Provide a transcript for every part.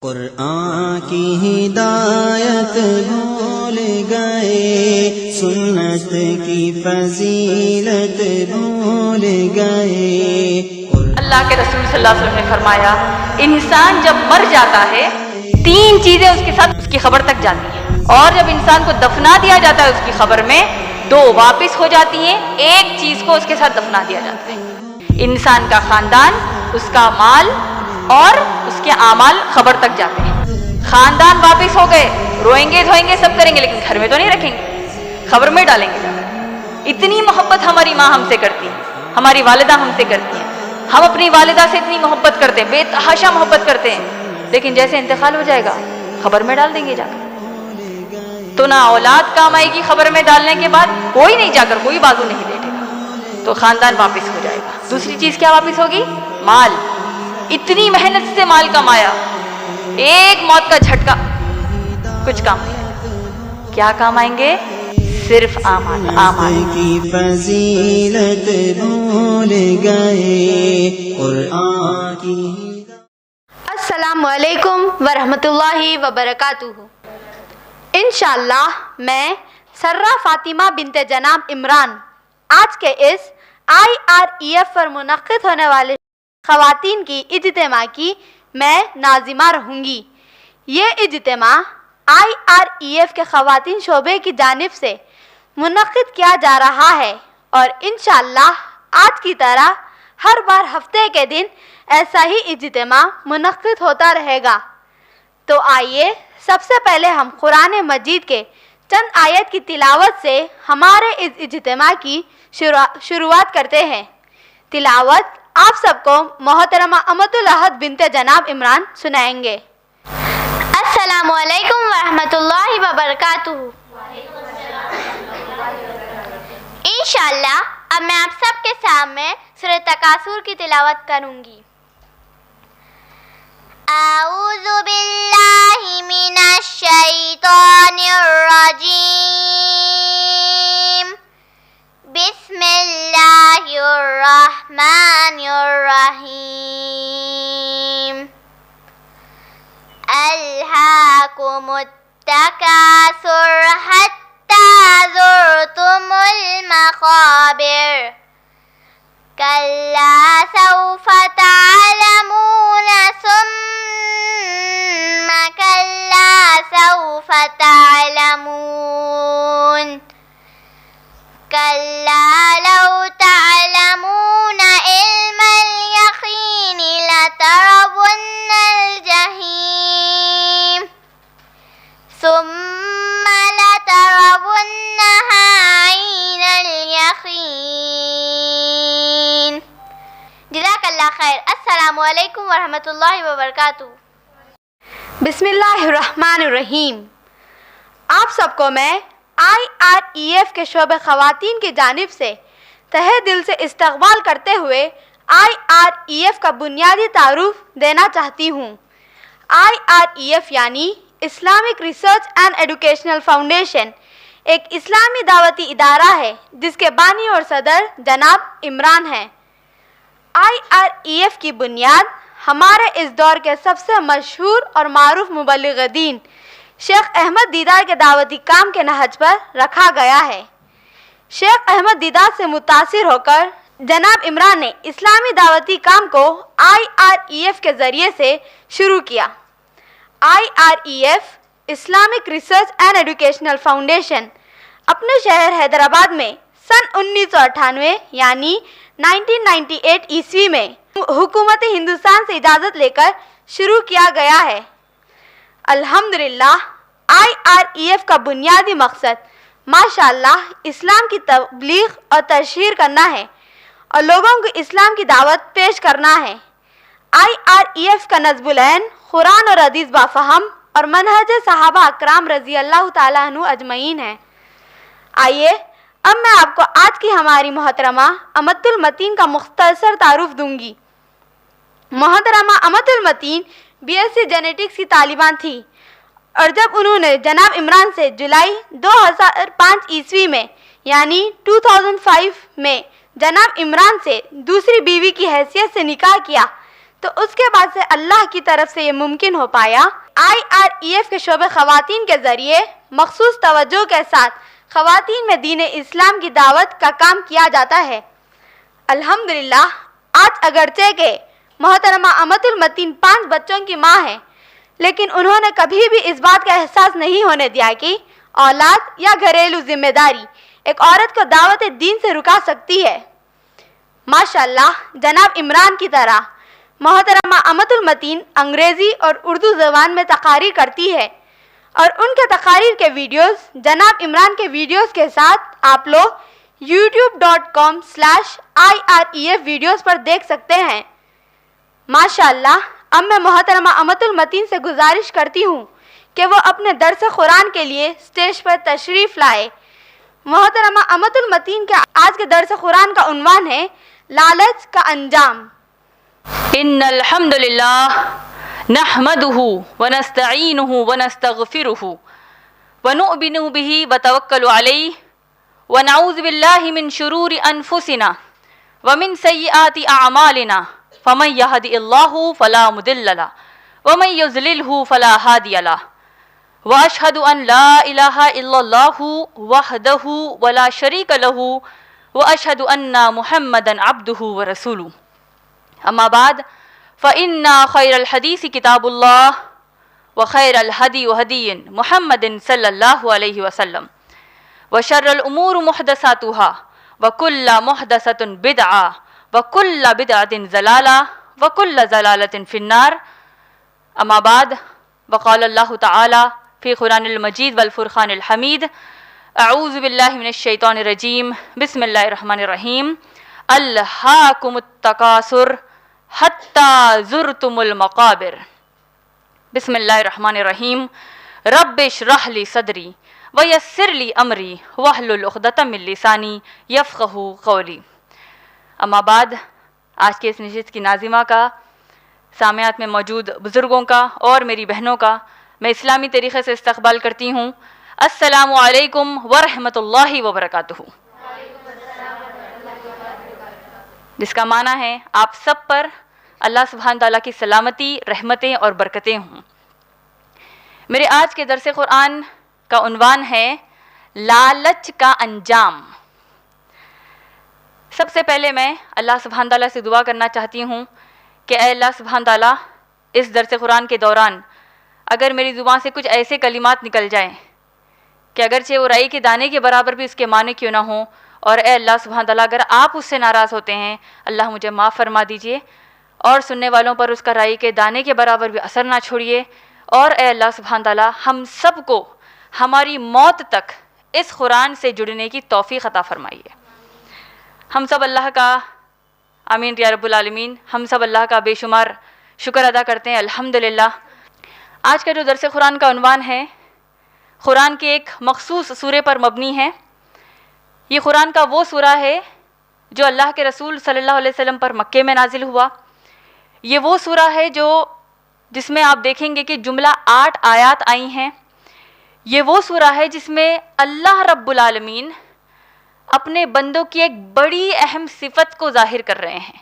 قرآن کی ہدایت بھول گئے، سنت کی فضیلت بھول گئے۔ اللہ کے رسول صلی اللہ علیہ وسلم نے فرمایا انسان جب مر جاتا ہے تین چیزیں اس کے ساتھ اس کی خبر تک جاتی ہیں، اور جب انسان کو دفنا دیا جاتا ہے اس کی خبر میں دو واپس ہو جاتی ہیں، ایک چیز کو اس کے ساتھ دفنا دیا جاتا ہے، انسان کا خاندان، اس کا مال اور اس کے اعمال خبر تک جاتے ہیں۔ خاندان واپس ہو گئے، روئیں گے دھوئیں گے سب کریں گے، لیکن گھر میں تو نہیں رکھیں گے، خبر میں ڈالیں گے جا کر۔ اتنی محبت ہماری ماں ہم سے کرتی ہے، ہماری والدہ ہم سے کرتی ہیں، ہم اپنی والدہ سے اتنی محبت کرتے ہیں، بے تحاشا محبت کرتے ہیں، لیکن جیسے انتقال ہو جائے گا خبر میں ڈال دیں گے جا کر۔ تو نہ اولاد کام آئے گی خبر میں ڈالنے کے بعد، کوئی نہیں جا کر کوئی بازو نہیں لیٹے گا، تو خاندان واپس ہو جائے گا۔ دوسری چیز کیا واپس ہوگی؟ مال۔ اتنی محنت سے مال کمایا، ایک موت کا جھٹکا کچھ کام نہیں آئے، کیا کام آئیں گے؟ صرف اعمال کی فضیلت بھول گئے، قرآن کی۔ السلام علیکم ورحمۃ اللہ وبرکاتہ۔ انشاءاللہ میں سرہ فاطمہ بنت جناب عمران آج کے اس IREF پر منعقد ہونے والے خواتین کی اجتماع کی میں ناظمہ رہوں گی۔ یہ اجتماع IREF کے خواتین شعبے کی جانب سے منعقد کیا جا رہا ہے، اور انشاءاللہ آج کی طرح ہر بار ہفتے کے دن ایسا ہی اجتماع منعقد ہوتا رہے گا۔ تو آئیے سب سے پہلے ہم قرآن مجید کے چند آیت کی تلاوت سے ہمارے اس اجتماع کی شروعات کرتے ہیں۔ تلاوت آپ سب کو محترمہ امۃ الاحد بنت جناب عمران سنائیں گے۔ السلام علیکم ورحمۃ اللہ وبرکاتہ۔ انشاءاللہ اب میں آپ سب کے سامنے سورہ تکاثر کی تلاوت کروں گی۔ اعوذ باللہ من الشیطان الرجیم، بسم اللہ الرحمن الرحیم۔ الہاکم التکاثر حتی زرتم المقابر، کلا سوف تعلمون ثم کلا سوف تعلمون، کلا لو تعلمون علم الیقین لترون الجحیم، ثم لترونها عین الیقین۔ جزاک اللہ خیر۔ السلام علیکم ورحمۃ اللہ وبرکاتہ۔ بسم اللہ الرحمن الرحیم۔ آپ سب کو میں IREF کے شعبہ خواتین کی جانب سے تہہ دل سے استقبال کرتے ہوئے IREF کا بنیادی تعارف دینا چاہتی ہوں۔ IREF یعنی Islamic research and educational foundation ایک اسلامی دعوتی ادارہ ہے جس کے بانی اور صدر جناب عمران ہیں۔ IREF کی بنیاد ہمارے اس دور کے سب سے مشہور اور معروف مبلغ دین شیخ احمد دیدار کے دعوتی کام کے نہج پر رکھا گیا ہے۔ شیخ احمد دیدار سے متاثر ہو کر جناب عمران نے اسلامی دعوتی کام کو IREF کے ذریعے سے شروع کیا۔ IREF Islamic research and educational foundation اپنے شہر حیدرآباد میں سن 1998 یعنی 1998 عیسوی میں حکومت ہندوستان سے اجازت لے کر شروع کیا گیا ہے۔ الحمدللہ IREF کا بنیادی مقصد ماشاءاللہ اسلام کی تبلیغ اور تشہیر کرنا ہے اور لوگوں کو اسلام کی دعوت پیش کرنا ہے۔ IREF کا نصب العین قرآن اور حدیث بافہم اور منہج صحابہ اکرام رضی اللہ تعالیٰ عنہ اجمعین ہے۔ آئیے اب میں آپ کو آج کی ہماری محترمہ امۃ المتین کا مختصر تعارف دوں گی۔ محترمہ امۃ المتین BSc جینیٹکس کی طالبان تھی، اور جب انہوں نے جناب عمران سے جولائی 2005 عیسوی میں یعنی 2005 میں جناب عمران سے دوسری بیوی کی حیثیت سے نکاح کیا تو اس کے بعد سے اللہ کی طرف سے یہ ممکن ہو پایا۔ IREF کے شعبہ خواتین کے ذریعے مخصوص توجہ کے ساتھ خواتین میں دین اسلام کی دعوت کا کام کیا جاتا ہے۔ الحمدللہ آج اگرچہ کہ محترمہ امت المتین 5 بچوں کی ماں ہیں، لیکن انہوں نے کبھی بھی اس بات کا احساس نہیں ہونے دیا کہ اولاد یا گھریلو ذمہ داری ایک عورت کو دعوت دین سے رکا سکتی ہے۔ ماشاءاللہ جناب عمران کی طرح محترمہ امت المتین انگریزی اور اردو زبان میں تقاریر کرتی ہے، اور ان کے تقاریر کے ویڈیوز جناب عمران کے ویڈیوز کے ساتھ آپ لوگ youtube.com/IREF ویڈیوز پر دیکھ سکتے ہیں۔ ماشاءاللہ اب میں محترمہ امت المتین سے گزارش کرتی ہوں کہ وہ اپنے درس قرآن کے لیے اسٹیج پر تشریف لائے۔ محترمہ امت المتین کے آج کے درس قرآن کا عنوان ہے لالچ کا انجام۔ ان الحمد للہ نحمده ونستعینه ونستغفره ونؤمن به وتوکل علیہ ونعوذ باللہ من شرور انفسنا ومن سیئات اعمالنا فمن يهد اللہ فلا مضل له ومن يضلله فلا هادی له واشهد ان لا الہ الا اللہ وحدہ ولا شریک له واشهد ان محمدا عبدہ ورسولہ۔ اما بعد فإن خیر الحدیث کتاب اللہ وخیر الہدی ہدی محمد صلی اللہ علیہ وسلم وشر الامور محدثاتها وکل محدثۃ بدعہ وکل بدعۃ ضلالہ وکل ضلالۃ فی النار۔ اما بعد وقال اللہ تعالی فی قرآن المجید والفرقان الحمید اعوذ باللہ من الشیطان الرجیم بسم اللہ الرحمن الرحیم الہاکم التکاثر حتی زرتم المقابر۔ بسم اللہ الرحمن الرحیم رب اشرح لی صدری ویسر لی امری واحلل عقدۃ من لسانی یفقہوا قولی۔ اما بعد آج کے اس نشست کی ناظمہ کا، سامعات میں موجود بزرگوں کا اور میری بہنوں کا میں اسلامی طریقے سے استقبال کرتی ہوں۔ السلام علیکم ورحمۃ اللہ وبرکاتہ، جس کا معنی ہے آپ سب پر اللہ سبحانہ تعالیٰ کی سلامتی، رحمتیں اور برکتیں ہوں۔ میرے آج کے درس قرآن کا عنوان ہے لالچ کا انجام۔ سب سے پہلے میں اللہ سبحانہ تعالیٰ سے دعا کرنا چاہتی ہوں کہ اے اللہ سبحانہ تعالیٰ، اس درس قرآن کے دوران اگر میری زبان سے کچھ ایسے کلمات نکل جائیں کہ اگرچہ وہ رائی کے دانے کے برابر بھی اس کے معنی کیوں نہ ہوں، اور اے اللہ سبحانہ تعالیٰ اگر آپ اس سے ناراض ہوتے ہیں اللہ مجھے معاف فرما دیجئے، اور سننے والوں پر اس کا رائی کے دانے کے برابر بھی اثر نہ چھوڑیے، اور اے اللہ سبحانہ تعالیٰ ہم سب کو ہماری موت تک اس قرآن سے جڑنے کی توفیق عطا فرمائیے۔ ہم سب اللہ کا آمین یا رب العالمین، ہم سب اللہ کا بے شمار شکر ادا کرتے ہیں الحمدللہ۔ آج کا جو درس قرآن کا عنوان ہے قرآن کے ایک مخصوص سورے پر مبنی ہے۔ یہ قرآن کا وہ سورہ ہے جو اللہ کے رسول صلی اللہ علیہ وسلم پر مکے میں نازل ہوا۔ یہ وہ سورہ ہے جس میں آپ دیکھیں گے کہ جملہ 8 آیات آئی ہیں۔ یہ وہ سورہ ہے جس میں اللہ رب العالمین اپنے بندوں کی ایک بڑی اہم صفت کو ظاہر کر رہے ہیں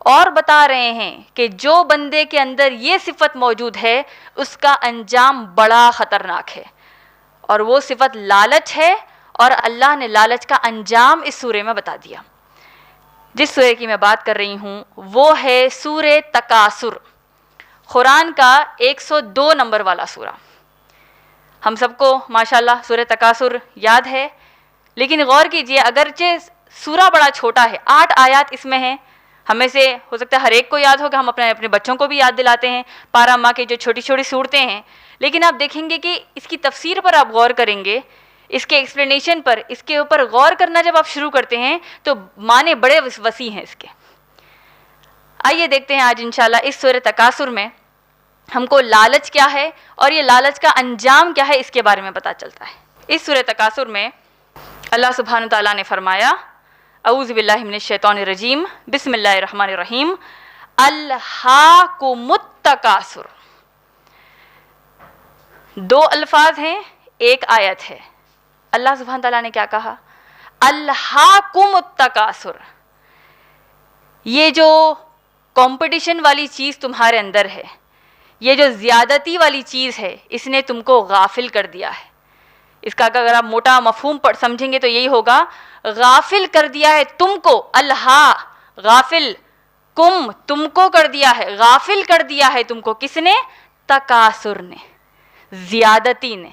اور بتا رہے ہیں کہ جو بندے کے اندر یہ صفت موجود ہے اس کا انجام بڑا خطرناک ہے، اور وہ صفت لالچ ہے، اور اللہ نے لالچ کا انجام اس سورے میں بتا دیا۔ جس سورے کی میں بات کر رہی ہوں وہ ہے سورہ تکاثر، قرآن کا 102 نمبر والا سورہ۔ ہم سب کو ماشاءاللہ سورہ تکاثر یاد ہے، لیکن غور کیجئے اگرچہ سورہ بڑا چھوٹا ہے، 8 آیات اس میں ہیں، ہمیں سے ہو سکتا ہے ہر ایک کو یاد ہو کہ ہم اپنے بچوں کو بھی یاد دلاتے ہیں پارہ ماہ کی جو چھوٹی چھوٹی صورتیں ہیں، لیکن آپ دیکھیں گے کہ اس کی تفسیر پر آپ غور کریں گے، اس کے ایکسپلینیشن پر، اس کے اوپر غور کرنا جب آپ شروع کرتے ہیں تو معنی بڑے وسیع ہیں اس کے۔ آئیے دیکھتے ہیں آج انشاءاللہ اس سورہ تکاثر میں ہم کو لالچ کیا ہے اور یہ لالچ کا انجام کیا ہے اس کے بارے میں پتہ چلتا ہے۔ اس سورہ تکاثر میں اللہ سبحانہ تعالیٰ نے فرمایا اعوذ باللہ من الشیطان الرجیم بسم اللہ الرحمن الرحیم الہاکم التکاثر۔ 2 الفاظ ہیں، ایک آیت ہے۔ اللہ سبحانہ تعالیٰ نے کیا کہا؟ الہاکم التکاثر۔ یہ جو کمپٹیشن والی چیز تمہارے اندر ہے، یہ جو زیادتی والی چیز ہے اس نے تم کو غافل کر دیا ہے. اس کا اگر آپ موٹا مفہوم سمجھیں گے تو یہی ہوگا، غافل کر دیا ہے تم کو. اللہ غافل کم، تم کو کر دیا ہے، غافل کر دیا ہے تم کو. کس نے؟ تکاثر نے، زیادتی نے.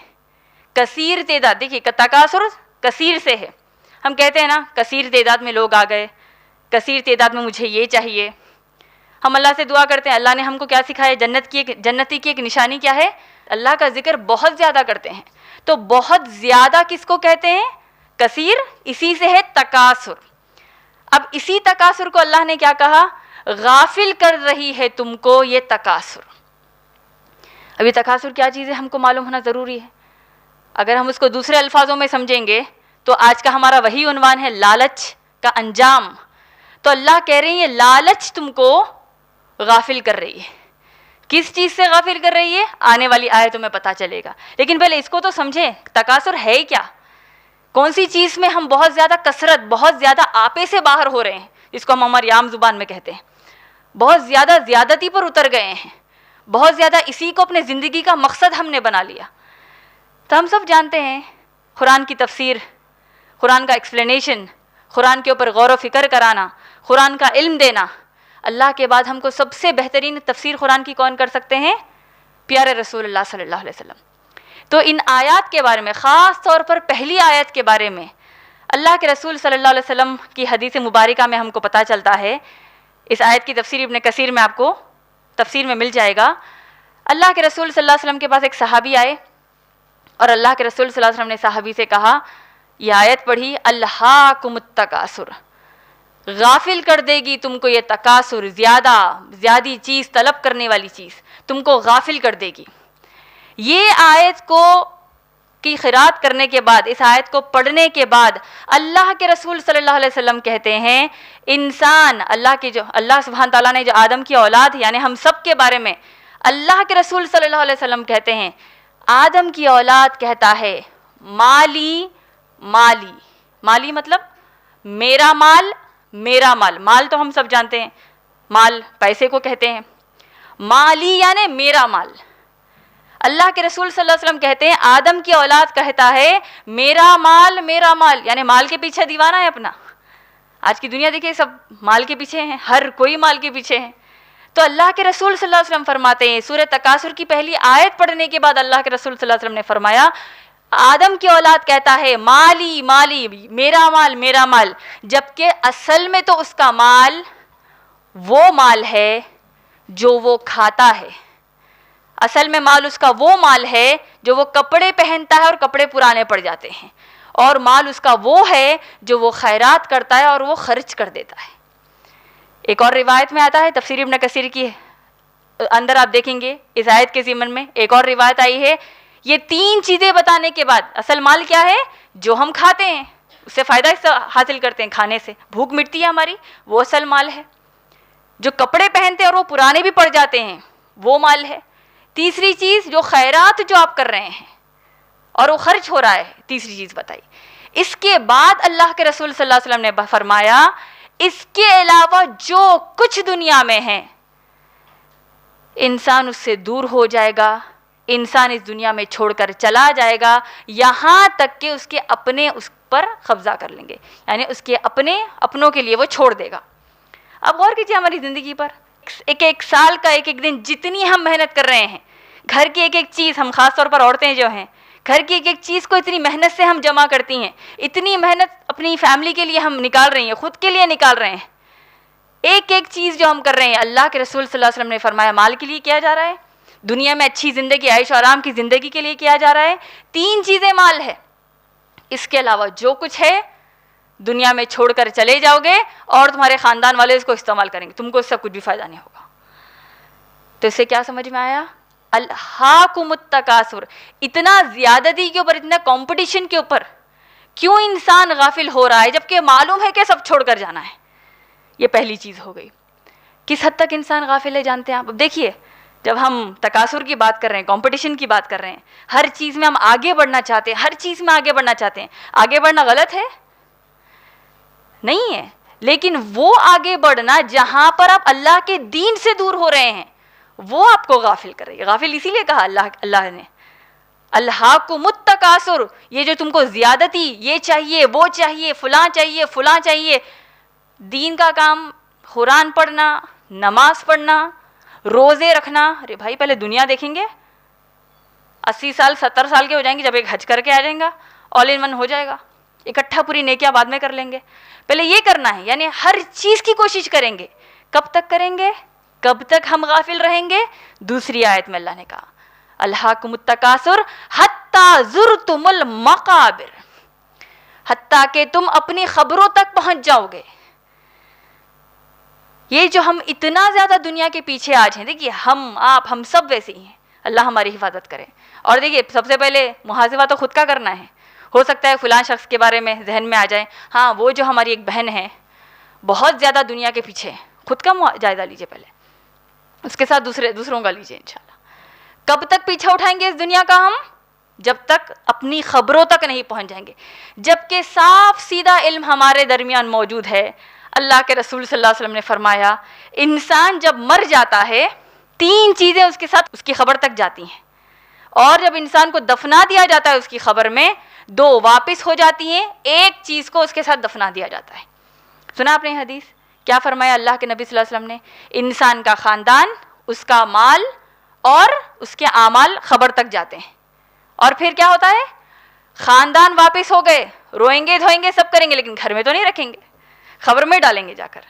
کثیر تعداد، دیکھیے تکاثر کثیر سے ہے. ہم کہتے ہیں نا کثیر تعداد میں لوگ آ گئے، کثیر تعداد میں مجھے یہ چاہیے. ہم اللہ سے دعا کرتے ہیں، اللہ نے ہم کو کیا سکھایا؟ جنتی کی ایک نشانی کیا ہے؟ اللہ کا ذکر بہت زیادہ کرتے ہیں. تو بہت زیادہ کس کو کہتے ہیں؟ کثیر. اسی سے ہے تکاثر. اب اسی تکاثر کو اللہ نے کیا کہا؟ غافل کر رہی ہے تم کو یہ تکاثر. ابھی تکاثر کیا چیز ہے ہم کو معلوم ہونا ضروری ہے. اگر ہم اس کو دوسرے الفاظوں میں سمجھیں گے تو آج کا ہمارا وہی عنوان ہے، لالچ کا انجام. تو اللہ کہہ رہی ہے لالچ تم کو غافل کر رہی ہے. کس چیز سے غافل کر رہی ہے؟ آنے والی آیتوں میں پتہ چلے گا. لیکن پہلے اس کو تو سمجھیں، تکاثر ہے کیا؟ کون سی چیز میں ہم بہت زیادہ کثرت، بہت زیادہ آپے سے باہر ہو رہے ہیں، جس کو ہم ہماری عام زبان میں کہتے ہیں. بہت زیادہ زیادتی پر اتر گئے ہیں، بہت زیادہ اسی کو اپنے زندگی کا مقصد ہم نے بنا لیا. تو ہم سب جانتے ہیں قرآن کی تفسیر، قرآن کا ایکسپلینیشن، قرآن کے اوپر غور و فکر کرانا، قرآن کا علم دینا. اللہ کے بعد ہم کو سب سے بہترین تفسیر قرآن کی کون کر سکتے ہیں؟ پیارے رسول اللہ صلی اللہ علیہ وسلم. تو ان آیات کے بارے میں، خاص طور پر پہلی آیت کے بارے میں اللہ کے رسول صلی اللہ علیہ وسلم کی حدیث مبارکہ میں ہم کو پتہ چلتا ہے. اس آیت کی تفسیر ابن کثیر میں آپ کو تفسیر میں مل جائے گا. اللہ کے رسول صلی اللہ علیہ وسلم کے پاس ایک صحابی آئے اور اللہ کے رسول صلی اللہ علیہ وسلم نے صحابی سے کہا، یہ آیت پڑھی، الہاکم التکاثر، غافل کر دے گی تم کو یہ تکاثر، زیادی چیز طلب کرنے والی چیز تم کو غافل کر دے گی. یہ آیت کو کی قرات کرنے کے بعد، اس آیت کو پڑھنے کے بعد اللہ کے رسول صلی اللہ علیہ وسلم کہتے ہیں انسان، اللہ سبحانہ تعالیٰ نے جو آدم کی اولاد یعنی ہم سب کے بارے میں اللہ کے رسول صلی اللہ علیہ وسلم کہتے ہیں، آدم کی اولاد کہتا ہے مالی مالی. مالی مطلب میرا مال، میرا مال. مال تو ہم سب جانتے ہیں، مال پیسے کو کہتے ہیں. مالی یعنی میرا مال. اللہ کے رسول صلی اللہ علیہ وسلم کہتے ہیں آدم کی اولاد کہتا ہے میرا مال، میرا مال، یعنی مال کے پیچھے دیوانہ ہے اپنا. آج کی دنیا دیکھیے سب مال کے پیچھے ہیں، ہر کوئی مال کے پیچھے ہیں. تو اللہ کے رسول صلی اللہ علیہ وسلم فرماتے ہیں، سورہ تکاثر کی پہلی آیت پڑھنے کے بعد اللہ کے رسول صلی اللہ علیہ وسلم نے فرمایا آدم کی اولاد کہتا ہے مالی مالی، میرا مال، میرا مال، جبکہ اصل میں تو اس کا مال وہ مال ہے جو وہ کھاتا ہے. اصل میں مال اس کا وہ مال ہے جو وہ کپڑے پہنتا ہے اور کپڑے پرانے پڑ جاتے ہیں، اور مال اس کا وہ ہے جو وہ خیرات کرتا ہے اور وہ خرچ کر دیتا ہے. ایک اور روایت میں آتا ہے، تفسیر ابن کثیر کی اندر آپ دیکھیں گے اس آیت کے ضمن میں ایک اور روایت آئی ہے. یہ تین چیزیں بتانے کے بعد اصل مال کیا ہے؟ جو ہم کھاتے ہیں، اس سے فائدہ حاصل کرتے ہیں، کھانے سے بھوک مٹتی ہے ہماری، وہ اصل مال ہے. جو کپڑے پہنتے ہیں اور وہ پرانے بھی پڑ جاتے ہیں، وہ مال ہے. تیسری چیز جو خیرات جو آپ کر رہے ہیں اور وہ خرچ ہو رہا ہے، تیسری چیز بتائی. اس کے بعد اللہ کے رسول صلی اللہ علیہ وسلم نے فرمایا اس کے علاوہ جو کچھ دنیا میں ہے انسان اس سے دور ہو جائے گا، انسان اس دنیا میں چھوڑ کر چلا جائے گا، یہاں تک کہ اس کے اپنے اس پر قبضہ کر لیں گے، یعنی اس کے اپنوں کے لیے وہ چھوڑ دے گا. اب غور کیجیے ہماری زندگی پر، ایک سال کا ایک دن جتنی ہم محنت کر رہے ہیں، گھر کی ایک چیز، ہم خاص طور پر عورتیں جو ہیں گھر کی ایک چیز کو اتنی محنت سے ہم جمع کرتی ہیں، اتنی محنت اپنی فیملی کے لیے ہم نکال رہی ہیں، خود کے لیے نکال رہے ہیں. ایک چیز جو ہم کر رہے ہیں، اللہ کے رسول صلی اللہ علیہ وسلم نے فرمایا مال کے لیے کیا جا رہا ہے، دنیا میں اچھی زندگی، عیش و آرام کی زندگی کے لیے کیا جا رہا ہے. تین چیزیں مال ہے، اس کے علاوہ جو کچھ ہے دنیا میں چھوڑ کر چلے جاؤ گے اور تمہارے خاندان والے اس کو استعمال کریں گے، تم کو اس سے کچھ بھی فائدہ نہیں ہوگا. تو اس سے کیا سمجھ میں آیا؟ الہاکم التکاثر. اتنا زیادتی کے اوپر، اتنا کمپٹیشن کے اوپر کیوں انسان غافل ہو رہا ہے جبکہ معلوم ہے کہ سب چھوڑ کر جانا ہے. یہ پہلی چیز ہو گئی. کس حد تک انسان غافل ہے جانتے ہیں آپ؟ اب دیکھیے جب ہم تکاثر کی بات کر رہے ہیں، کمپٹیشن کی بات کر رہے ہیں، ہر چیز میں ہم آگے بڑھنا چاہتے ہیں، ہر چیز میں آگے بڑھنا چاہتے ہیں. آگے بڑھنا غلط ہے؟ نہیں ہے، لیکن وہ آگے بڑھنا جہاں پر آپ اللہ کے دین سے دور ہو رہے ہیں وہ آپ کو غافل کر رہی ہے. غافل اسی لیے کہا اللہ نے الہاکم التکاثر, یہ جو تم کو زیادتی, یہ چاہیے وہ چاہیے, فلاں چاہیے. دین کا کام قرآن پڑھنا, نماز پڑھنا, روزے رکھنا. ارے بھائی پہلے دنیا دیکھیں گے, 80 سال 70 سال کے ہو جائیں گے, جب ایک حج کر کے آ جائیں گا آل ان ون ہو جائے گا, اکٹھا پوری نیکیاں بعد میں کر لیں گے. پہلے یہ کرنا ہے, یعنی ہر چیز کی کوشش کریں گے. کب تک کریں گے؟ کب تک ہم غافل رہیں گے؟ دوسری آیت میں اللہ نے کہا الہاکم التکاثر حتی زرتم المقابر, حتیٰ کہ تم اپنی خبروں تک پہنچ جاؤ گے. یہ جو ہم اتنا زیادہ دنیا کے پیچھے آج ہیں, دیکھیے ہم سب ویسے ہی ہیں, اللہ ہماری حفاظت کرے. اور دیکھیے سب سے پہلے محاسبہ تو خود کا کرنا ہے. ہو سکتا ہے فلاں شخص کے بارے میں ذہن میں آ جائے, ہاں وہ جو ہماری ایک بہن ہے بہت زیادہ دنیا کے پیچھے ہے, خود کا جائزہ لیجیے پہلے, اس کے ساتھ دوسروں کا لیجیے انشاءاللہ. کب تک پیچھا اٹھائیں گے اس دنیا کا ہم؟ جب تک اپنی خبروں تک نہیں پہنچ جائیں گے. جبکہ صاف سیدھا علم ہمارے درمیان موجود ہے. اللہ کے رسول صلی اللہ علیہ وسلم نے فرمایا انسان جب مر جاتا ہے 3 چیزیں اس کے ساتھ اس کی خبر تک جاتی ہیں, اور جب انسان کو دفنا دیا جاتا ہے اس کی خبر میں 2 واپس ہو جاتی ہیں, 1 چیز کو اس کے ساتھ دفنا دیا جاتا ہے. سنا آپ نے حدیث کیا فرمایا اللہ کے نبی صلی اللہ علیہ وسلم نے؟ انسان کا خاندان, اس کا مال اور اس کے اعمال خبر تک جاتے ہیں. اور پھر کیا ہوتا ہے؟ خاندان واپس ہو گئے, روئیں گے دھوئیں گے سب کریں گے, لیکن گھر میں تو نہیں رکھیں گے, خبر میں ڈالیں گے جا کر.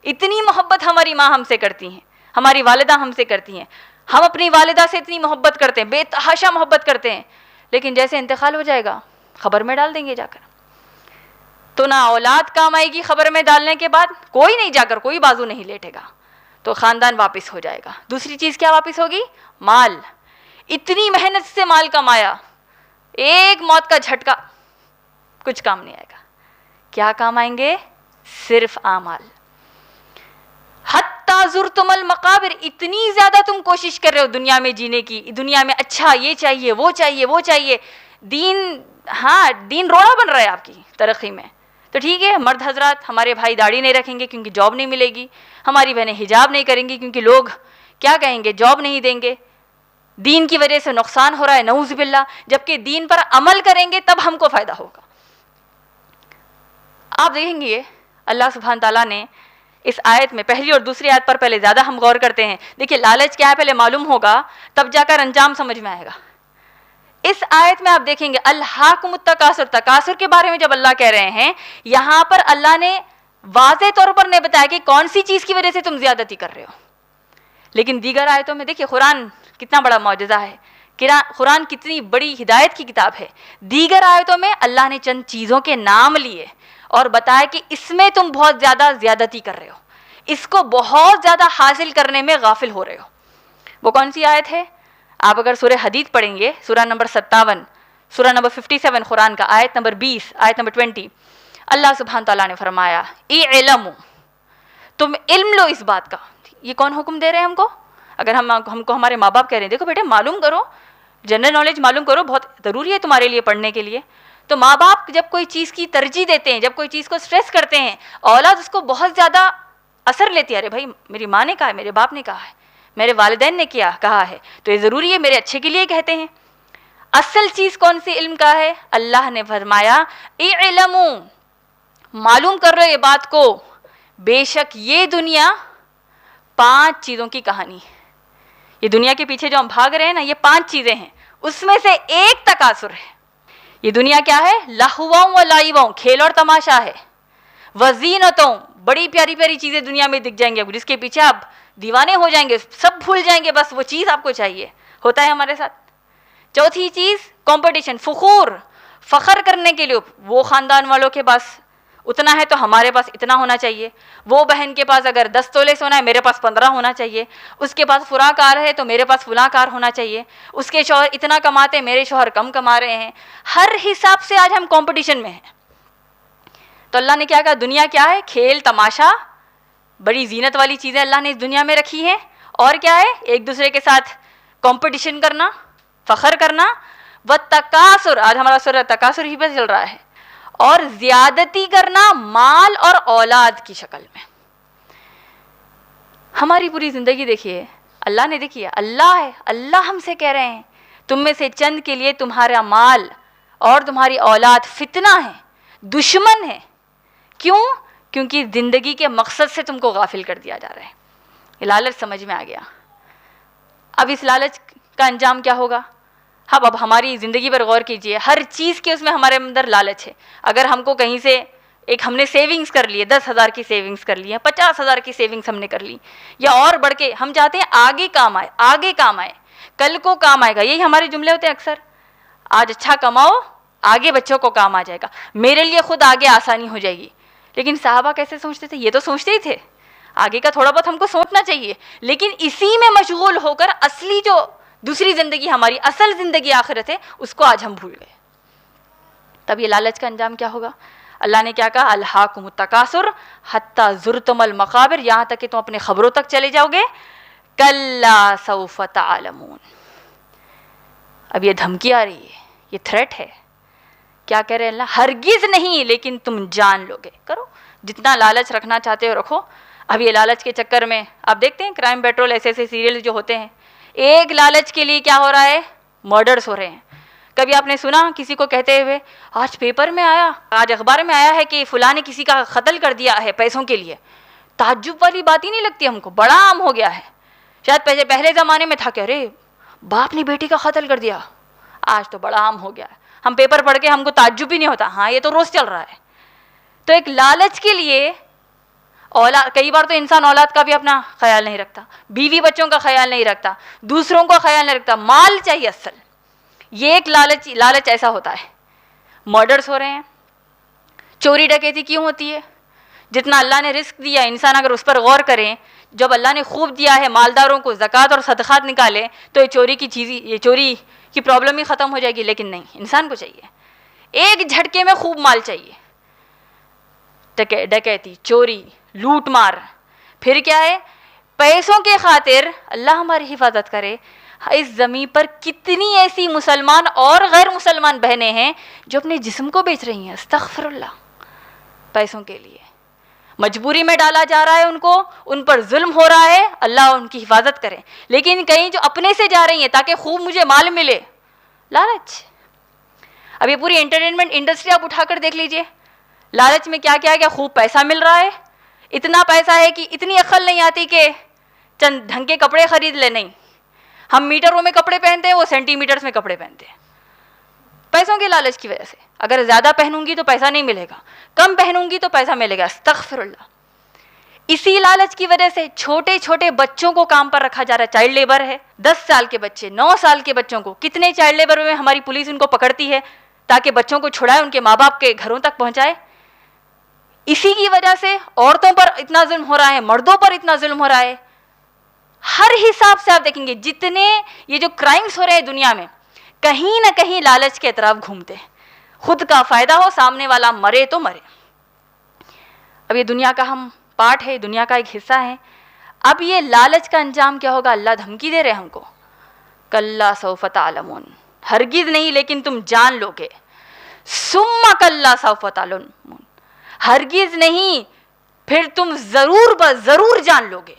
اتنی محبت ہماری ماں ہم سے کرتی ہیں, ہماری والدہ ہم سے کرتی ہیں, ہم اپنی والدہ سے اتنی محبت کرتے ہیں, بے تحاشا محبت کرتے ہیں, لیکن جیسے انتقال ہو جائے گا خبر میں ڈال دیں گے جا کر. تو نہ اولاد کام آئے گی خبر میں ڈالنے کے بعد, کوئی نہیں جا کر کوئی بازو نہیں لیٹے گا, تو خاندان واپس ہو جائے گا. دوسری چیز کیا واپس ہوگی؟ مال. اتنی محنت سے مال کمایا, ایک موت کا جھٹکا, کچھ کام نہیں آئے گا. کیا کام آئیں گے؟ صرف اعمال. حتی زرتم المقابر, اتنی زیادہ تم کوشش کر رہے ہو دنیا میں جینے کی, دنیا میں اچھا یہ چاہیے وہ چاہیے. دین روڑا بن رہا ہے آپ کی ترقی میں. تو ٹھیک ہے, مرد حضرات ہمارے بھائی داڑھی نہیں رکھیں گے کیونکہ جاب نہیں ملے گی, ہماری بہنیں حجاب نہیں کریں گی کیونکہ لوگ کیا کہیں گے, جاب نہیں دیں گے, دین کی وجہ سے نقصان ہو رہا ہے نعوذ باللہ. جبکہ دین پر عمل کریں گے تب ہم کو فائدہ ہوگا. آپ دیکھیں گے اللہ سبحانہ تعالیٰ نے اس آیت میں, پہلی اور دوسری آیت پر پہلے زیادہ ہم غور کرتے ہیں. دیکھیے لالچ کیا ہے پہلے معلوم ہوگا, تب جا کر انجام سمجھ میں آئے گا. اس آیت میں آپ دیکھیں گے الہاکم التکاثر, تکاثر کے بارے میں جب اللہ کہہ رہے ہیں, یہاں پر اللہ نے واضح طور پر نہیں بتایا کہ کون سی چیز کی وجہ سے تم زیادتی کر رہے ہو. لیکن دیگر آیتوں میں دیکھیے قرآن کتنا بڑا معجزہ ہے, قرآن کتنی بڑی ہدایت کی کتاب ہے. دیگر آیتوں میں اللہ نے چند چیزوں کے نام لیے اور بتایا کہ اس میں تم بہت زیادہ زیادتی کر رہے ہو, اس کو بہت زیادہ حاصل کرنے میں غافل ہو رہے ہو. وہ کون سی آیت ہے؟ آپ اگر سورہ حدید پڑھیں گے, سورہ نمبر 57, سورہ نمبر 57 قرآن کا, آیت نمبر 20, آیت نمبر 20, اللہ سبحانہ تعالیٰ نے فرمایا اعلموا, تم علم لو اس بات کا. یہ کون حکم دے رہے ہیں ہم کو؟ اگر ہم کو ہمارے ماں باپ کہہ رہے ہیں دیکھو بیٹے معلوم کرو, جنرل نالج معلوم کرو, بہت ضروری ہے تمہارے لیے پڑھنے کے لیے. تو ماں باپ جب کوئی چیز کی ترجیح دیتے ہیں, جب کوئی چیز کو سٹریس کرتے ہیں, اولاد اس کو بہت زیادہ اثر لیتی ہے. ارے بھائی میری ماں نے کہا ہے, میرے باپ نے کہا ہے, میرے والدین نے کہا ہے, تو یہ ضروری ہے, میرے اچھے کے لیے کہتے ہیں. اصل چیز کون سی علم کا ہے؟ اللہ نے فرمایا اعلموا, معلوم کر رہے یہ بات کو, بے شک یہ دنیا 5 چیزوں کی کہانی ہے. یہ دنیا کے پیچھے جو ہم بھاگ رہے ہیں نا, یہ 5 چیزیں ہیں, اس میں سے ایک تکاثر ہے. یہ دنیا کیا ہے؟ لہواں و لائبوں, کھیل اور تماشا ہے. وزینتوں, بڑی پیاری پیاری چیزیں دنیا میں دکھ جائیں گے جس کے پیچھے آپ دیوانے ہو جائیں گے, سب بھول جائیں گے, بس وہ چیز آپ کو چاہیے. ہوتا ہے ہمارے ساتھ. چوتھی چیز کمپٹیشن, فخور, فخر کرنے کے لیے, وہ خاندان والوں کے پاس اتنا ہے تو ہمارے پاس اتنا ہونا چاہیے, وہ بہن کے پاس اگر 10 تولے سونا ہے میرے پاس 15 ہونا چاہیے, اس کے پاس فلاں کار ہے تو میرے پاس فلاں کار ہونا چاہیے, اس کے شوہر اتنا کماتے ہیں میرے شوہر کم کما رہے ہیں. ہر حساب سے آج ہم کمپٹیشن میں ہیں. تو اللہ نے کیا کہا, دنیا کیا ہے؟ کھیل تماشا, بڑی زینت والی چیزیں اللہ نے اس دنیا میں رکھی ہیں. اور کیا ہے؟ ایک دوسرے کے ساتھ کمپٹیشن کرنا, فخر کرنا. والتکاثر, آج ہمارا سورہ تکاثر ہی پہ چل رہا ہے. اور زیادتی کرنا مال اور اولاد کی شکل میں. ہماری پوری زندگی دیکھیے, اللہ نے دیکھیے, اللہ ہے, اللہ ہم سے کہہ رہے ہیں تم میں سے چند کے لیے تمہارا مال اور تمہاری اولاد فتنہ ہے, دشمن ہے. کیوں؟ کیونکہ زندگی کے مقصد سے تم کو غافل کر دیا جا رہا ہے. یہ لالچ سمجھ میں آ گیا. اب اس لالچ کا انجام کیا ہوگا؟ اب ہماری زندگی پر غور کیجئے, ہر چیز کے اس میں ہمارے اندر لالچ ہے. اگر ہم کو کہیں سے ہم نے سیونگز کر لی ہے, 10,000 کی سیونگز کر لی ہے, 50,000 کی سیونگز ہم نے کر لی, یا اور بڑھ کے ہم چاہتے ہیں آگے کام آئے, آگے کام آئے, کل کو کام آئے گا. یہی ہمارے جملے ہوتے ہیں اکثر, آج اچھا کماؤ آگے بچوں کو کام آ جائے گا, میرے لیے خود آگے آسانی ہو جائے گی. لیکن صحابہ کیسے سوچتے تھے؟ یہ تو سوچتے ہی تھے آگے کا تھوڑا بہت ہم کو سوچنا چاہیے, لیکن اسی میں مشغول ہو کر اصلی جو دوسری زندگی ہماری اصل زندگی آخرت ہے اس کو آج ہم بھول گئے. تب یہ لالچ کا انجام کیا ہوگا؟ اللہ نے کیا کہا؟ الہاکم التکاثر حتی زرتم المقابر, یہاں تک کہ تم اپنے خبروں تک چلے جاؤ گے. کلا سوف تعلمون. اب یہ دھمکی آ رہی ہے, یہ تھریٹ ہے. کیا کہہ رہے ہیں اللہ؟ ہرگز نہیں, لیکن تم جان لو گے. کرو جتنا لالچ رکھنا چاہتے ہو رکھو. اب یہ لالچ کے چکر میں آپ دیکھتے ہیں کرائم پیٹرول ایسے ایسے سیریل جو ہوتے ہیں, ایک لالچ کے لیے کیا ہو رہا ہے؟ مرڈرز ہو رہے ہیں. کبھی آپ نے سنا کسی کو کہتے ہوئے آج پیپر میں آیا, آج اخبار میں آیا ہے کہ فلاں نے کسی کا قتل کر دیا ہے پیسوں کے لیے؟ تعجب والی بات ہی نہیں لگتی ہم کو, بڑا عام ہو گیا ہے. شاید پہلے زمانے میں تھا کہ ارے باپ نے بیٹی کا قتل کر دیا, آج تو بڑا عام ہو گیا ہے. ہم پیپر پڑھ کے ہم کو تعجب ہی نہیں ہوتا, ہاں یہ تو روز چل رہا ہے. تو ایک لالچ کے لیے اولاد, کئی بار تو انسان اولاد کا بھی اپنا خیال نہیں رکھتا, بیوی بچوں کا خیال نہیں رکھتا, دوسروں کا خیال نہیں رکھتا, مال چاہیے اصل. یہ ایک لالچ ایسا ہوتا ہے. مرڈرز ہو رہے ہیں. چوری ڈکیتی کیوں ہوتی ہے؟ جتنا اللہ نے رزق دیا, انسان اگر اس پر غور کریں, جب اللہ نے خوب دیا ہے مالداروں کو زکوٰۃ اور صدقات نکالے تو یہ چوری کی پرابلم ہی ختم ہو جائے گی. لیکن نہیں, انسان کو چاہیے ایک جھٹکے میں خوب مال چاہیے. ڈکیتی, چوری, لوٹ مار. پھر کیا ہے؟ پیسوں کے خاطر اللہ ہماری حفاظت کرے. اس زمین پر کتنی ایسی مسلمان اور غیر مسلمان بہنیں ہیں جو اپنے جسم کو بیچ رہی ہیں, استغفر اللہ, پیسوں کے لیے. مجبوری میں ڈالا جا رہا ہے ان کو, ان پر ظلم ہو رہا ہے, اللہ ان کی حفاظت کرے. لیکن کہیں جو اپنے سے جا رہی ہیں تاکہ خوب مجھے مال ملے, لالچ. اب یہ پوری انٹرٹینمنٹ انڈسٹری آپ اٹھا کر دیکھ لیجئے, لالچ میں کیا کیا خوب پیسہ مل رہا ہے. اتنا پیسہ ہے کہ اتنی عقل نہیں آتی کہ چند ڈھنگ کے کپڑے خرید لے. نہیں, ہم میٹروں میں کپڑے پہنتے ہیں, وہ سینٹی میٹرز میں کپڑے پہنتے ہیں پیسوں کے لالچ کی وجہ سے. اگر زیادہ پہنوں گی تو پیسہ نہیں ملے گا, کم پہنوں گی تو پیسہ ملے گا, استغفر اللہ. اسی لالچ کی وجہ سے چھوٹے چھوٹے بچوں کو کام پر رکھا جا رہا ہے. چائلڈ لیبر ہے, 10 سال کے بچے, 9 سال کے بچوں کو. کتنے چائلڈ لیبر میں ہماری پولیس ان کو پکڑتی ہے تاکہ بچوں کو چھڑائے, ان کے ماں باپ کے گھروں تک پہنچائے. اسی کی وجہ سے عورتوں پر اتنا ظلم ہو رہا ہے, مردوں پر اتنا ظلم ہو رہا ہے. ہر حساب سے آپ دیکھیں گے جتنے یہ جو کرائمز ہو رہے ہیں دنیا میں, کہیں نہ کہیں لالچ کے اطراف گھومتے ہیں. خود کا فائدہ ہو, سامنے والا مرے تو مرے. اب یہ دنیا کا ہم پارٹ ہے, دنیا کا ایک حصہ ہے. اب یہ لالچ کا انجام کیا ہوگا؟ اللہ دھمکی دے رہے ہم کو, کلا سوف تعلمون, ہرگز نہیں لیکن تم جان لو گے. ثم کلا سوف تعلمون, ہرگز نہیں پھر تم ضرور جان لو گے.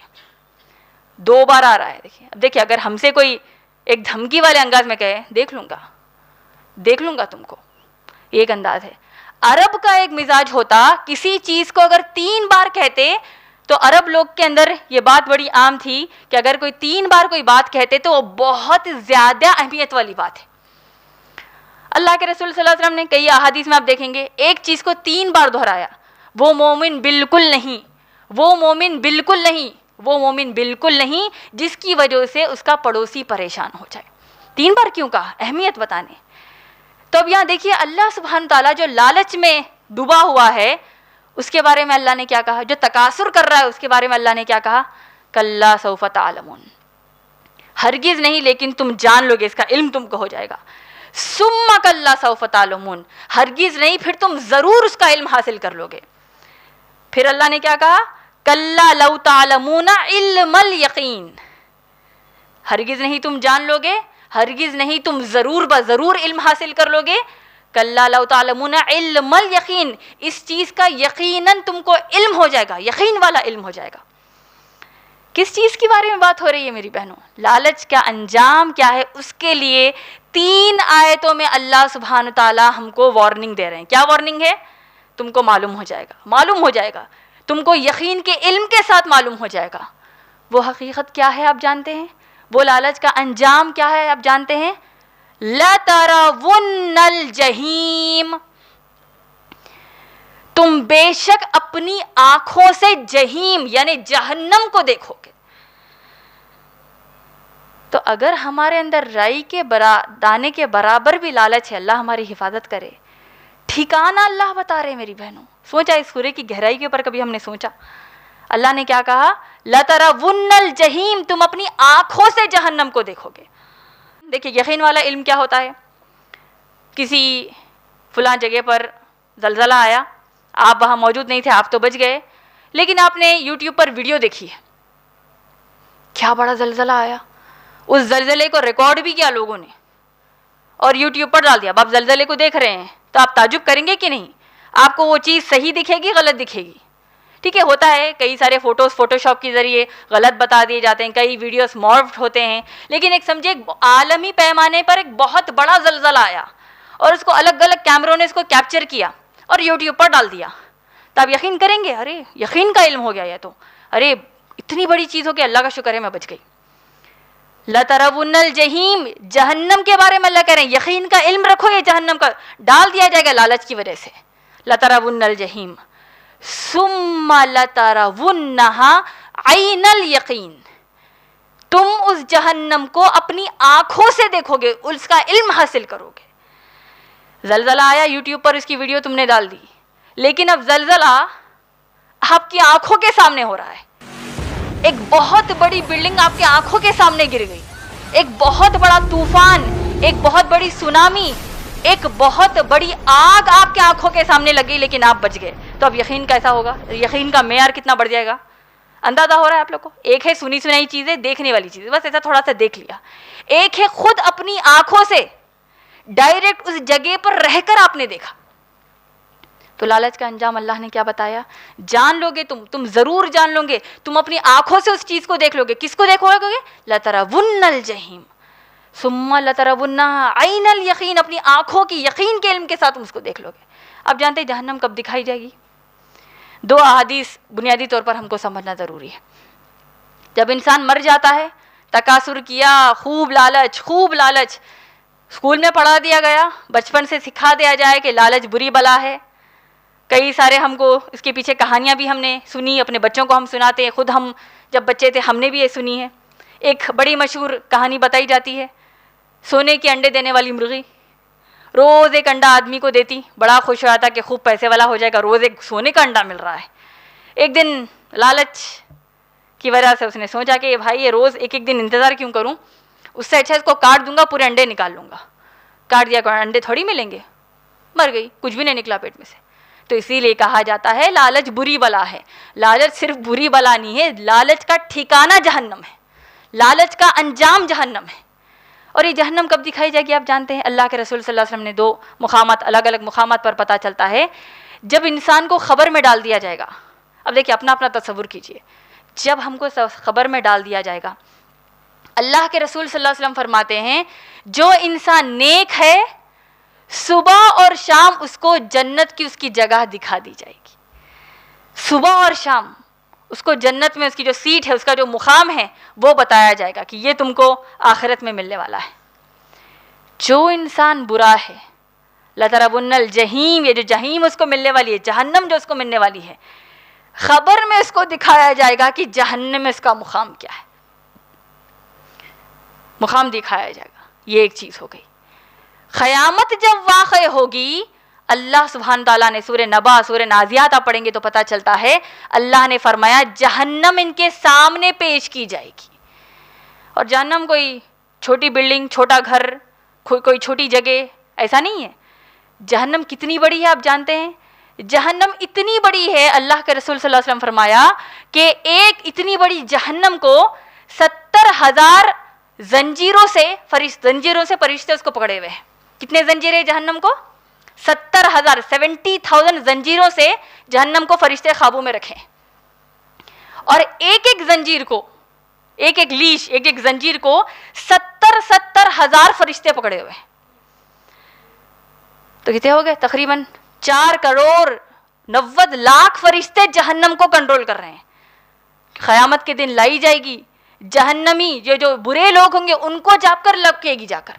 2 بار آ رہا ہے. دیکھیے, اب دیکھیے اگر ہم سے کوئی ایک دھمکی والے انداز میں کہے دیکھ لوں گا تم کو, ایک انداز ہے. عرب کا ایک مزاج ہوتا, کسی چیز کو اگر 3 بار کہتے تو عرب لوگ کے اندر یہ بات بڑی عام تھی کہ اگر کوئی 3 بار کوئی بات کہتے تو وہ بہت زیادہ اہمیت والی بات ہے. اللہ کے رسول صلی اللہ علیہ وسلم نے کئی احادیث میں آپ دیکھیں گے ایک چیز کو 3 بار دہرایا, وہ مومن بالکل نہیں, وہ مومن بالکل نہیں, وہ مومن بالکل نہیں جس کی وجہ سے اس کا پڑوسی پریشان ہو جائے. 3 بار کیوں کہا؟ اہمیت بتانے. تو اب یہاں دیکھیے اللہ سبحانہ تعالیٰ جو لالچ میں ڈوبا ہوا ہے اس کے بارے میں اللہ نے کیا کہا, جو تکاثر کر رہا ہے اس کے بارے میں اللہ نے کیا کہا, کلا سوف تعلمون, ہرگز نہیں لیکن تم جان لو گے, اس کا علم تم کو ہو جائے گا. ثم کلا سوف تعلمون, ہرگز نہیں پھر تم ضرور اس کا علم حاصل کر لو گے. پھر اللہ نے کیا کہا, کلا لو تعلمون علم الیقین, ہرگز نہیں تم جان لو گے, ہرگز نہیں تم ضرور علم حاصل کر لو گے. کلا لو تعلمون علم الیقین، اس چیز کا یقیناً تم کو علم ہو جائے گا، یقین والا علم ہو جائے گا۔ کس چیز کی بارے میں بات ہو رہی ہے میری بہنوں؟ لالچ کا انجام کیا ہے، اس کے لیے 3 آیتوں میں اللہ سبحانہ تعالیٰ ہم کو وارننگ دے رہے ہیں۔ کیا وارننگ ہے؟ تم کو معلوم ہو جائے گا، معلوم ہو جائے گا، تم کو یقین کے علم کے ساتھ معلوم ہو جائے گا۔ وہ حقیقت کیا ہے آپ جانتے ہیں؟ وہ لالچ کا انجام کیا ہے آپ جانتے ہیں؟ لَتَرَوُنَّ الْجَحِيمَ، تم بے شک اپنی آنکھوں سے جہیم یعنی جہنم کو دیکھو گے۔ تو اگر ہمارے اندر رائی کے دانے کے برابر بھی لالچ ہے، اللہ ہماری حفاظت کرے۔ ٹھکانہ اللہ بتا رہے میری بہنوں، سوچا اس سورے کی گہرائی کے اوپر کبھی ہم نے سوچا؟ اللہ نے کیا کہا؟ لَتَرَوُنَّ الْجَحِيمَ، تم اپنی آنکھوں سے جہنم کو دیکھو گے۔ دیکھیے یقین والا علم کیا ہوتا ہے؟ کسی فلاں جگہ پر زلزلہ آیا، آپ وہاں موجود نہیں تھے، آپ تو بچ گئے، لیکن آپ نے یوٹیوب پر ویڈیو دیکھی ہے، کیا بڑا زلزلہ آیا، اس زلزلے کو ریکارڈ بھی کیا لوگوں نے اور یوٹیوب پر ڈال دیا۔ اب آپ زلزلے کو دیکھ رہے ہیں تو آپ تعجب کریں گے کہ نہیں؟ آپ کو وہ چیز صحیح دکھے گی، غلط دکھے گی؟ ٹھیک ہے، ہوتا ہے کئی سارے فوٹوز فوٹو شاپ کے ذریعے غلط بتا دیے جاتے ہیں، کئی ویڈیوز مارفڈ ہوتے ہیں، لیکن ایک سمجھے عالمی پیمانے پر ایک بہت بڑا زلزلہ آیا اور اس کو الگ الگ کیمروں نے اس کو کیپچر کیا اور یوٹیوب پر ڈال دیا، تو آپ یقین کریں گے ارے یقین کا علم ہو گیا یہ تو، ارے اتنی بڑی چیز ہو کہ اللہ کا شکر ہے میں بچ گئی۔ لَتَرَوُنَّ الْجَحِيمَ، جہنم کے بارے میں اللہ کہہ رہے ہیں یقین کا علم رکھو، یہ جہنم کا ڈال دیا جائے گا لالچ کی وجہ سے۔ لَتَرَوُنَّ الْجَحِيمَ ثُمَّ لَتَرَوُنَّهَا عَيْنَ الْيَقِينِ، تم اس جہنم کو اپنی آنکھوں سے دیکھو گے، اس کا علم حاصل کرو گے۔ زلزلہ آیا، یوٹیوب پر اس کی ویڈیو تم نے ڈال دی، لیکن اب زلزلہ آپ کی آنکھوں کے سامنے ہو رہا ہے، ایک بہت بڑی بلڈنگ آپ کی آنکھوں کے سامنے گر گئی، ایک بہت بڑا طوفان، ایک بہت بڑی سونامی، ایک بہت بڑی آگ آپ کے آنکھوں کے سامنے لگی، لیکن آپ بچ گئے، تو اب یقین کیسا ہوگا؟ یقین کا معیار کتنا بڑھ جائے گا؟ اندازہ ہو رہا ہے آپ لوگ کو؟ ایک ہے سنی سنائی چیزیں، دیکھنے والی چیزیں، بس ایسا تھوڑا سا دیکھ لیا، ایک ہے خود اپنی آنکھوں سے ڈائریکٹ اس جگہ پر رہ کر آپ نے دیکھا۔ تو لالچ کا انجام اللہ نے کیا بتایا؟ جان لو گے تم ضرور جان لو گے، تم اپنی آنکھوں سے اس چیز کو دیکھ لو گے۔ کس کو دیکھو گے؟ لَتَرَوُنَّ الْجَحِيمَ ثُمَّ لَتَرَوُنَّهَا عَيْنَ الْيَقِينِ، اپنی آنکھوں کی یقین کے علم کے ساتھ تم اس کو دیکھ لو گے۔ اب جانتے ہیں جہنم کب دکھائی جائے گی؟ 2 احادیث بنیادی طور پر ہم کو سمجھنا ضروری ہے۔ جب انسان مر جاتا ہے، تکاثر کیا، خوب لالچ، اسکول میں پڑھا دیا گیا، بچپن سے سکھا دیا جائے کہ لالچ بری بلا ہے، کئی سارے ہم کو اس کے پیچھے کہانیاں بھی ہم نے سنی، اپنے بچوں کو ہم سناتے ہیں، خود ہم جب بچے تھے ہم نے بھی یہ سنی ہے۔ ایک بڑی مشہور کہانی بتائی جاتی ہے، سونے کے انڈے دینے والی مرغی روز ایک انڈا آدمی کو دیتی، بڑا خوش ہوا تھا کہ خوب پیسے والا ہو جائے گا، روز ایک سونے کا انڈا مل رہا ہے۔ ایک دن لالچ کی وجہ سے اس نے سوچا کہ بھائی یہ روز ایک دن انتظار کیوں کروں، اس سے اچھا اس کو کاٹ دوں گا، پورے انڈے نکال لوں گا۔ کاٹ دیا، انڈے تھوڑی ملیں گے، مر گئی، کچھ بھی نہیں نکلا پیٹ میں سے۔ تو اسی لیے کہا جاتا ہے لالچ بری بلا ہے۔ لالچ صرف بری بلا نہیں ہے، لالچ کا ٹھکانہ جہنم ہے، لالچ کا انجام جہنم ہے۔ اور یہ جہنم کب دکھائی جائے گی آپ جانتے ہیں؟ اللہ کے رسول صلی اللہ علیہ وسلم نے 2 مقامات، الگ الگ مقامات پر پتہ چلتا ہے، جب انسان کو خبر میں ڈال دیا جائے گا۔ اب دیکھیے اپنا تصور کیجئے، جب ہم کو خبر میں ڈال دیا جائے گا، اللہ کے رسول صلی اللہ علیہ وسلم فرماتے ہیں جو انسان نیک ہے صبح اور شام اس کو جنت کی اس کی جگہ دکھا دی جائے گی، صبح اور شام اس کو جنت میں اس کی جو سیٹ ہے، اس کا جو مقام ہے وہ بتایا جائے گا کہ یہ تم کو آخرت میں ملنے والا ہے۔ جو انسان برا ہے، لَتَرَوُنَّ الْجَحِيمَ، یہ جو جہیم اس کو ملنے والی ہے، جہنم جو اس کو ملنے والی ہے، خبر میں اس کو دکھایا جائے گا کہ جہنم میں اس کا مقام کیا ہے، مقام دکھایا جائے گا۔ یہ ایک چیز ہو گئی۔ قیامت جب واقع ہوگی، اللہ سبحانہ تعالیٰ نے سورہ نبا، سورہ نازیات آپ پڑھیں گے تو پتہ چلتا ہے، اللہ نے فرمایا جہنم ان کے سامنے پیش کی جائے گی۔ اور جہنم کوئی چھوٹی بلڈنگ، چھوٹا گھر، کوئی چھوٹی جگہ ایسا نہیں ہے۔ جہنم کتنی بڑی ہے آپ جانتے ہیں؟ جہنم اتنی بڑی ہے، اللہ کے رسول صلی اللہ علیہ وسلم فرمایا کہ ایک اتنی بڑی جہنم کو 70,000 زنجیروں سے فرشتے اس کو پکڑے ہوئے ہیں۔ کتنے زنجیریں جہنم کو؟ 70,000 70,000 زنجیروں سے جہنم کو فرشتے قابو میں رکھیں، اور ایک ایک زنجیر کو، ایک ایک لیش، ایک ایک زنجیر کو 70,000 فرشتے پکڑے ہوئے. تو کتنے ہو گئے؟ تقریباً 4,90,00,000 فرشتے جہنم کو کنٹرول کر رہے ہیں. قیامت کے دن لائی جائے گی جہنمی، یہ جو برے لوگ ہوں گے ان کو جا کر لپکے گی جا کر.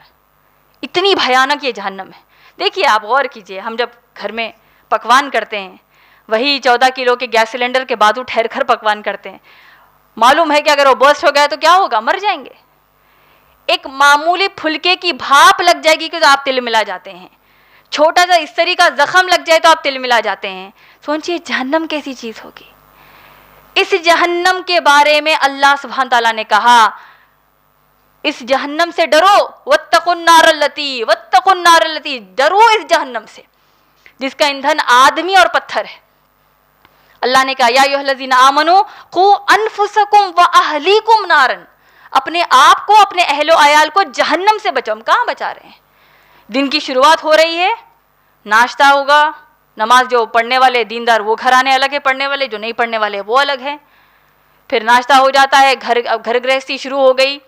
اتنی بھیانک یہ جہنم ہے. دیکھیے آپ غور کیجئے، ہم جب گھر میں پکوان کرتے ہیں، وہی 14 کلو کے گیس سلنڈر کے بعد ٹھہر کر پکوان کرتے ہیں، معلوم ہے کہ اگر وہ برسٹ ہو گیا تو کیا ہوگا؟ مر جائیں گے. ایک معمولی پھلکے کی بھاپ لگ جائے گی کہ تو آپ تل ملا جاتے ہیں، چھوٹا سا استری کا زخم لگ جائے تو آپ تل ملا جاتے ہیں. سوچئے جہنم کیسی چیز ہوگی. اس جہنم کے بارے میں اللہ سبحانہ تعالیٰ نے کہا اس جہنم سے ڈرو، واتقوا النار التی، واتقوا النار التی، ڈرو اس جہنم سے جس کا ایندھن آدمی اور پتھر ہے. اللہ نے کہا یا ایھا الذین آمنوا قوا انفسکم واہلیکم نارا، اپنے آپ کو، اپنے اہل و عیال کو جہنم سے بچاؤ. ہم کہاں بچا رہے ہیں؟ دن کی شروعات ہو رہی ہے، ناشتہ ہوگا، نماز جو پڑھنے والے دیندار وہ گھرانے الگ ہے، پڑھنے والے جو نہیں پڑھنے والے وہ الگ ہیں. پھر ناشتہ ہو جاتا ہے، گھر گرہستی شروع ہو گئی،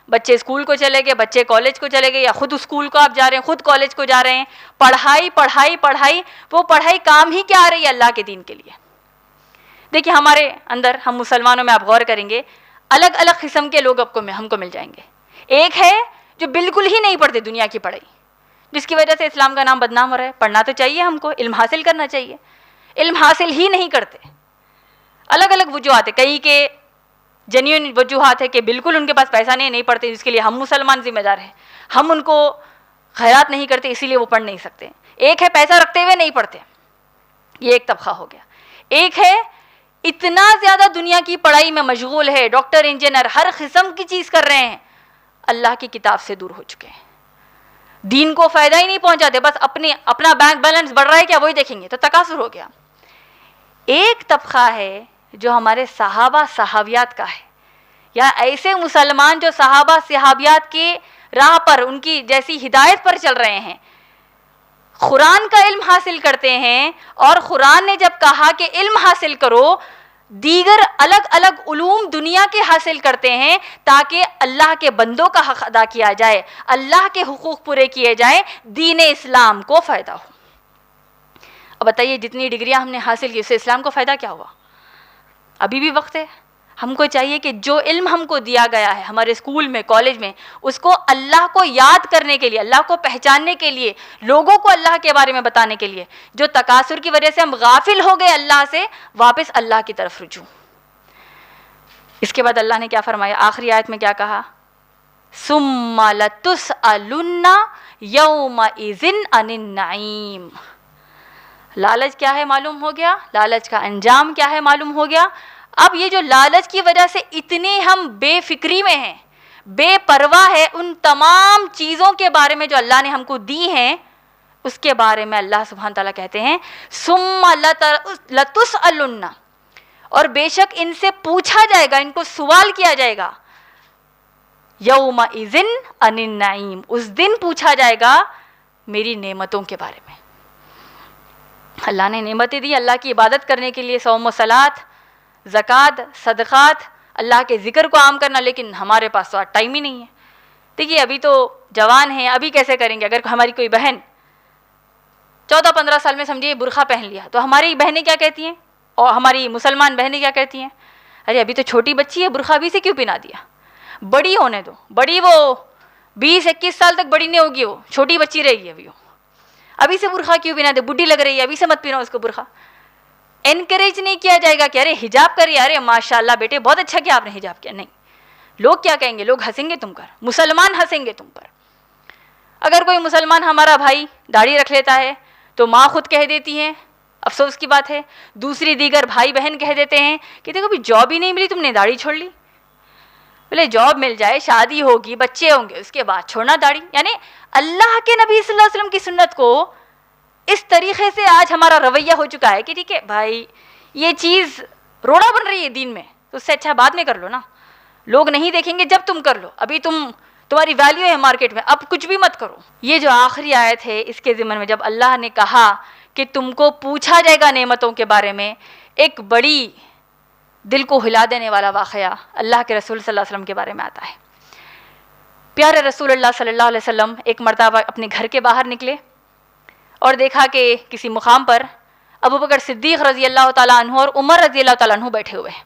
بچے اسکول کو چلے گئے، بچے کالج کو چلے گئے، یا خود اسکول کو آپ جا رہے ہیں، خود کالج کو جا رہے ہیں. پڑھائی پڑھائی پڑھائی، وہ پڑھائی کام ہی کیا آ رہی ہے اللہ کے دین کے لیے. دیکھیے ہمارے اندر، ہم مسلمانوں میں آپ غور کریں گے، الگ الگ قسم کے لوگ ہم کو مل جائیں گے. ایک ہے جو بالکل ہی نہیں پڑھتے دنیا کی پڑھائی، جس کی وجہ سے اسلام کا نام بدنام ہو رہا ہے. پڑھنا تو چاہیے ہم کو، علم حاصل کرنا چاہیے، علم حاصل ہی نہیں کرتے. الگ الگ وجوہات ہیں، کئی کے جینیون وجوہات ہے کہ بالکل ان کے پاس پیسہ نہیں پڑھتے، جس کے لیے ہم مسلمان ذمہ دار ہیں، ہم ان کو خیرات نہیں کرتے اسی لیے وہ پڑھ نہیں سکتے. ایک ہے پیسہ رکھتے ہوئے نہیں پڑھتے، یہ ایک طبقہ ہو گیا. ایک ہے اتنا زیادہ دنیا کی پڑھائی میں مشغول ہے، ڈاکٹر انجینئر ہر قسم کی چیز کر رہے ہیں، اللہ کی کتاب سے دور ہو چکے ہیں، دین کو فائدہ ہی نہیں پہنچاتے، بس اپنا بینک بیلنس بڑھ رہا ہے کیا وہی دیکھیں گے، تو تکاثر ہو گیا. ایک طبقہ ہے جو ہمارے صحابہ صحابیات کا ہے، یا ایسے مسلمان جو صحابہ صحابیات کی راہ پر، ان کی جیسی ہدایت پر چل رہے ہیں، قرآن کا علم حاصل کرتے ہیں. اور قرآن نے جب کہا کہ علم حاصل کرو، دیگر الگ الگ علوم دنیا کے حاصل کرتے ہیں تاکہ اللہ کے بندوں کا حق ادا کیا جائے، اللہ کے حقوق پورے کیے جائیں، دین اسلام کو فائدہ ہو. اب بتائیے جتنی ڈگریاں ہم نے حاصل کی اس سے اسلام کو فائدہ کیا ہوا؟ ابھی بھی وقت ہے. ہم کو چاہیے کہ جو علم ہم کو دیا گیا ہے ہمارے اسکول میں، کالج میں، اس کو اللہ کو یاد کرنے کے لیے، اللہ کو پہچاننے کے لیے، لوگوں کو اللہ کے بارے میں بتانے کے لیے. جو تکاثر کی وجہ سے ہم غافل ہو گئے اللہ سے، واپس اللہ کی طرف رجوع. اس کے بعد اللہ نے کیا فرمایا؟ آخری آیت میں کیا کہا؟ ثم لتسألن یومئذ عن النعیم. لالچ کیا ہے معلوم ہو گیا، لالچ کا انجام کیا ہے معلوم ہو گیا. اب یہ جو لالچ کی وجہ سے اتنے ہم بے فکری میں ہیں، بے پرواہ ہے ان تمام چیزوں کے بارے میں جو اللہ نے ہم کو دی ہیں، اس کے بارے میں اللہ سبحانہ تعالیٰ کہتے ہیں ثم لتسألن، اور بے شک ان سے پوچھا جائے گا، ان کو سوال کیا جائے گا، یومئذ عن النعیم، اس دن پوچھا جائے گا میری نعمتوں کے بارے میں. اللہ نے نعمتیں دی اللہ کی عبادت کرنے کے لیے، صوم و صلات، زکوٰۃ، صدقات، اللہ کے ذکر کو عام کرنا، لیکن ہمارے پاس تو ٹائم ہی نہیں ہے. دیکھیے ابھی تو جوان ہیں، ابھی کیسے کریں گے؟ اگر ہماری کوئی بہن 14-15 سال میں سمجھیے برقع پہن لیا تو ہماری بہنیں کیا کہتی ہیں، اور ہماری مسلمان بہنیں کیا کہتی ہیں؟ ارے ابھی تو چھوٹی بچی ہے، برقع ابھی سے کیوں پہنا دیا؟ بڑی ہونے دو، بڑی وہ 20-21 سال تک بڑی نہیں ہوگی، وہ چھوٹی بچی رہے گی. ابھی سے برقع کیوں پہنا دے؟ بڈھی لگ رہی ہے، ابھی سے مت پہناؤ اس کو برقع. انکریج نہیں کیا جائے گا کہ ارے حجاب کریے، ارے ماشاء اللہ بیٹے بہت اچھا کیا آپ نے حجاب کیا. نہیں، لوگ کیا کہیں گے؟ لوگ ہنسیں گے تم پر، مسلمان ہنسیں گے تم پر. اگر کوئی مسلمان ہمارا بھائی داڑھی رکھ لیتا ہے تو ماں خود کہہ دیتی ہیں، افسوس کی بات ہے، دوسری دیگر بھائی بہن کہہ دیتے ہیں کہ دیکھو بھی جاب ہی نہیں ملی، تم نے داڑھی چھوڑ لی. بولے جاب مل جائے، شادی ہوگی، بچے ہوں گے، اس کے بعد چھوڑنا داڑھی. یعنی اللہ کے نبی صلی اللہ علیہ وسلم کی سنت کو اس طریقے سے آج ہمارا رویہ ہو چکا ہے کہ ٹھیک ہے بھائی یہ چیز روڑا بن رہی ہے دین میں، تو اس سے اچھا بعد میں کر لو نا، لوگ نہیں دیکھیں گے جب تم کر لو. ابھی تم تمہاری ویلیو ہے مارکیٹ میں، اب کچھ بھی مت کرو. یہ جو آخری آیت ہے اس کے ضمن میں جب اللہ نے کہا کہ تم کو پوچھا جائے گا نعمتوں کے بارے میں، ایک بڑی دل کو ہلا دینے والا واقعہ اللہ کے رسول صلی اللہ علیہ وسلم کے بارے میں آتا ہے. پیارے رسول اللہ صلی اللہ علیہ وسلم ایک مرتبہ اپنے گھر کے باہر نکلے اور دیکھا کہ کسی مقام پر ابو بکر صدیق رضی اللہ تعالیٰ عنہ اور عمر رضی اللہ تعالیٰ عنہ بیٹھے ہوئے ہیں.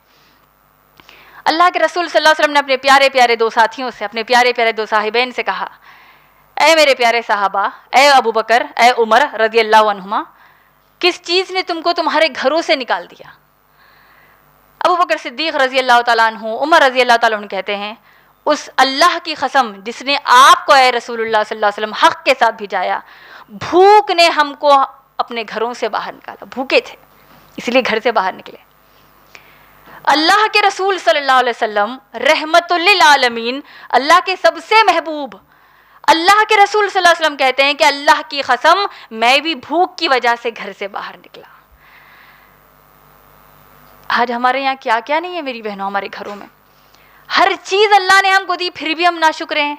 اللہ کے رسول صلی اللہ علیہ وسلم نے اپنے پیارے پیارے دو ساتھیوں سے، اپنے پیارے پیارے دو صاحبین سے کہا، اے میرے پیارے صحابہ، اے ابو بکر، اے عمر رضی اللہ عنہما، کس چیز نے تم کو تمہارے گھروں سے نکال دیا؟ ابو بکر صدیق رضی اللہ تعالیٰ عنہ، عمر رضی اللہ تعالیٰ عنہ کہتے ہیں، اس اللہ کی قسم جس نے آپ کو اے رسول اللہ صلی اللہ علیہ وسلم حق کے ساتھ بھیجایا، بھوک نے ہم کو اپنے گھروں سے باہر نکالا. بھوکے تھے اس لیے گھر سے باہر نکلے. اللہ کے رسول صلی اللہ علیہ وسلم رحمت للعالمین، اللہ کے سب سے محبوب، اللہ کے رسول صلی اللہ علیہ وسلم کہتے ہیں کہ اللہ کی قسم میں بھی بھوک کی وجہ سے گھر سے باہر نکلا. آج ہمارے یہاں کیا کیا نہیں ہے میری بہنوں، ہمارے گھروں میں ہر چیز اللہ نے ہم کو دی، پھر بھی ہم ناشکرے ہیں.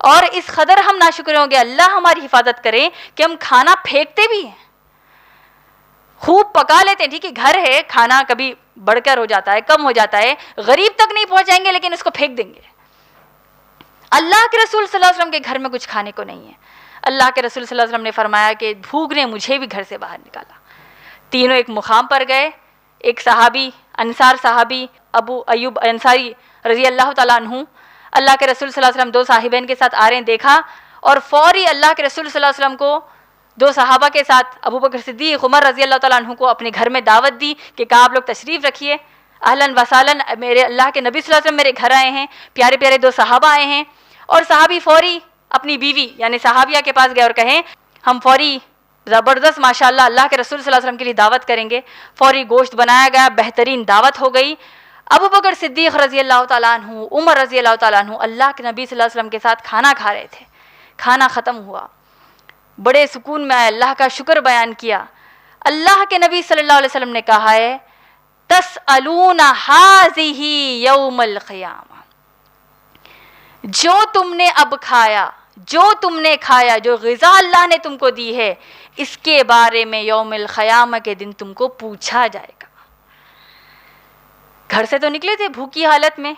اور اس قدر ہم ناشکرے ہوں گے، اللہ ہماری حفاظت کرے کہ ہم کھانا پھینکتے بھی ہیں. خوب پکا لیتے ہیں، ٹھیک ہے گھر ہے، کھانا کبھی بڑھ کر ہو جاتا ہے، کم ہو جاتا ہے، غریب تک نہیں پہنچائیں گے لیکن اس کو پھینک دیں گے. اللہ کے رسول صلی اللہ علیہ وسلم کے گھر میں کچھ کھانے کو نہیں ہے. اللہ کے رسول صلی اللہ علیہ وسلم نے فرمایا کہ بھوک نے مجھے بھی گھر سے باہر نکالا. تینوں ایک مقام پر گئے. ایک صحابی، انصار صحابی ابو ایوب انصاری رضی اللہ تعالیٰ عنہ، اللہ کے رسول صلی اللہ علیہ وسلم دو صاحبین کے ساتھ آ رہے ہیں، دیکھا اور فوری اللہ کے رسول صلی اللہ علیہ وسلم کو دو صحابہ کے ساتھ ابو بکر صدیق، عمر رضی اللہ تعالیٰ عنہ کو اپنے گھر میں دعوت دی کہ کہا آپ لوگ تشریف رکھیے، اہلاً وسہلاً، میرے اللہ کے نبی صلی اللہ علیہ وسلم میرے گھر آئے ہیں، پیارے پیارے دو صحابہ آئے ہیں. اور صحابی فوری اپنی بیوی یعنی صحابیہ کے پاس گئے اور کہیں ہم فوری زبردست ماشاءاللہ اللہ کے رسول صلی اللہ علیہ وسلم کے لیے دعوت کریں گے. فوری گوشت بنایا گیا، بہترین دعوت ہو گئی. ابو بکر صدیق رضی اللہ تعالیٰ عنہ، عمر رضی اللہ تعالیٰ عنہ اللہ کے نبی صلی اللہ علیہ وسلم کے ساتھ کھانا کھا رہے تھے. کھانا ختم ہوا، بڑے سکون میں آئے، اللہ کا شکر بیان کیا. اللہ کے نبی صلی اللہ علیہ وسلم نے کہا ہے تسألون ہذہ یوم القیامہ، جو تم نے اب کھایا، جو تم نے کھایا، جو غذا اللہ نے تم کو دی ہے، اس کے بارے میں یوم القیامہ کے دن تم کو پوچھا جائے گا. گھر سے تو نکلے تھے بھوکی حالت میں،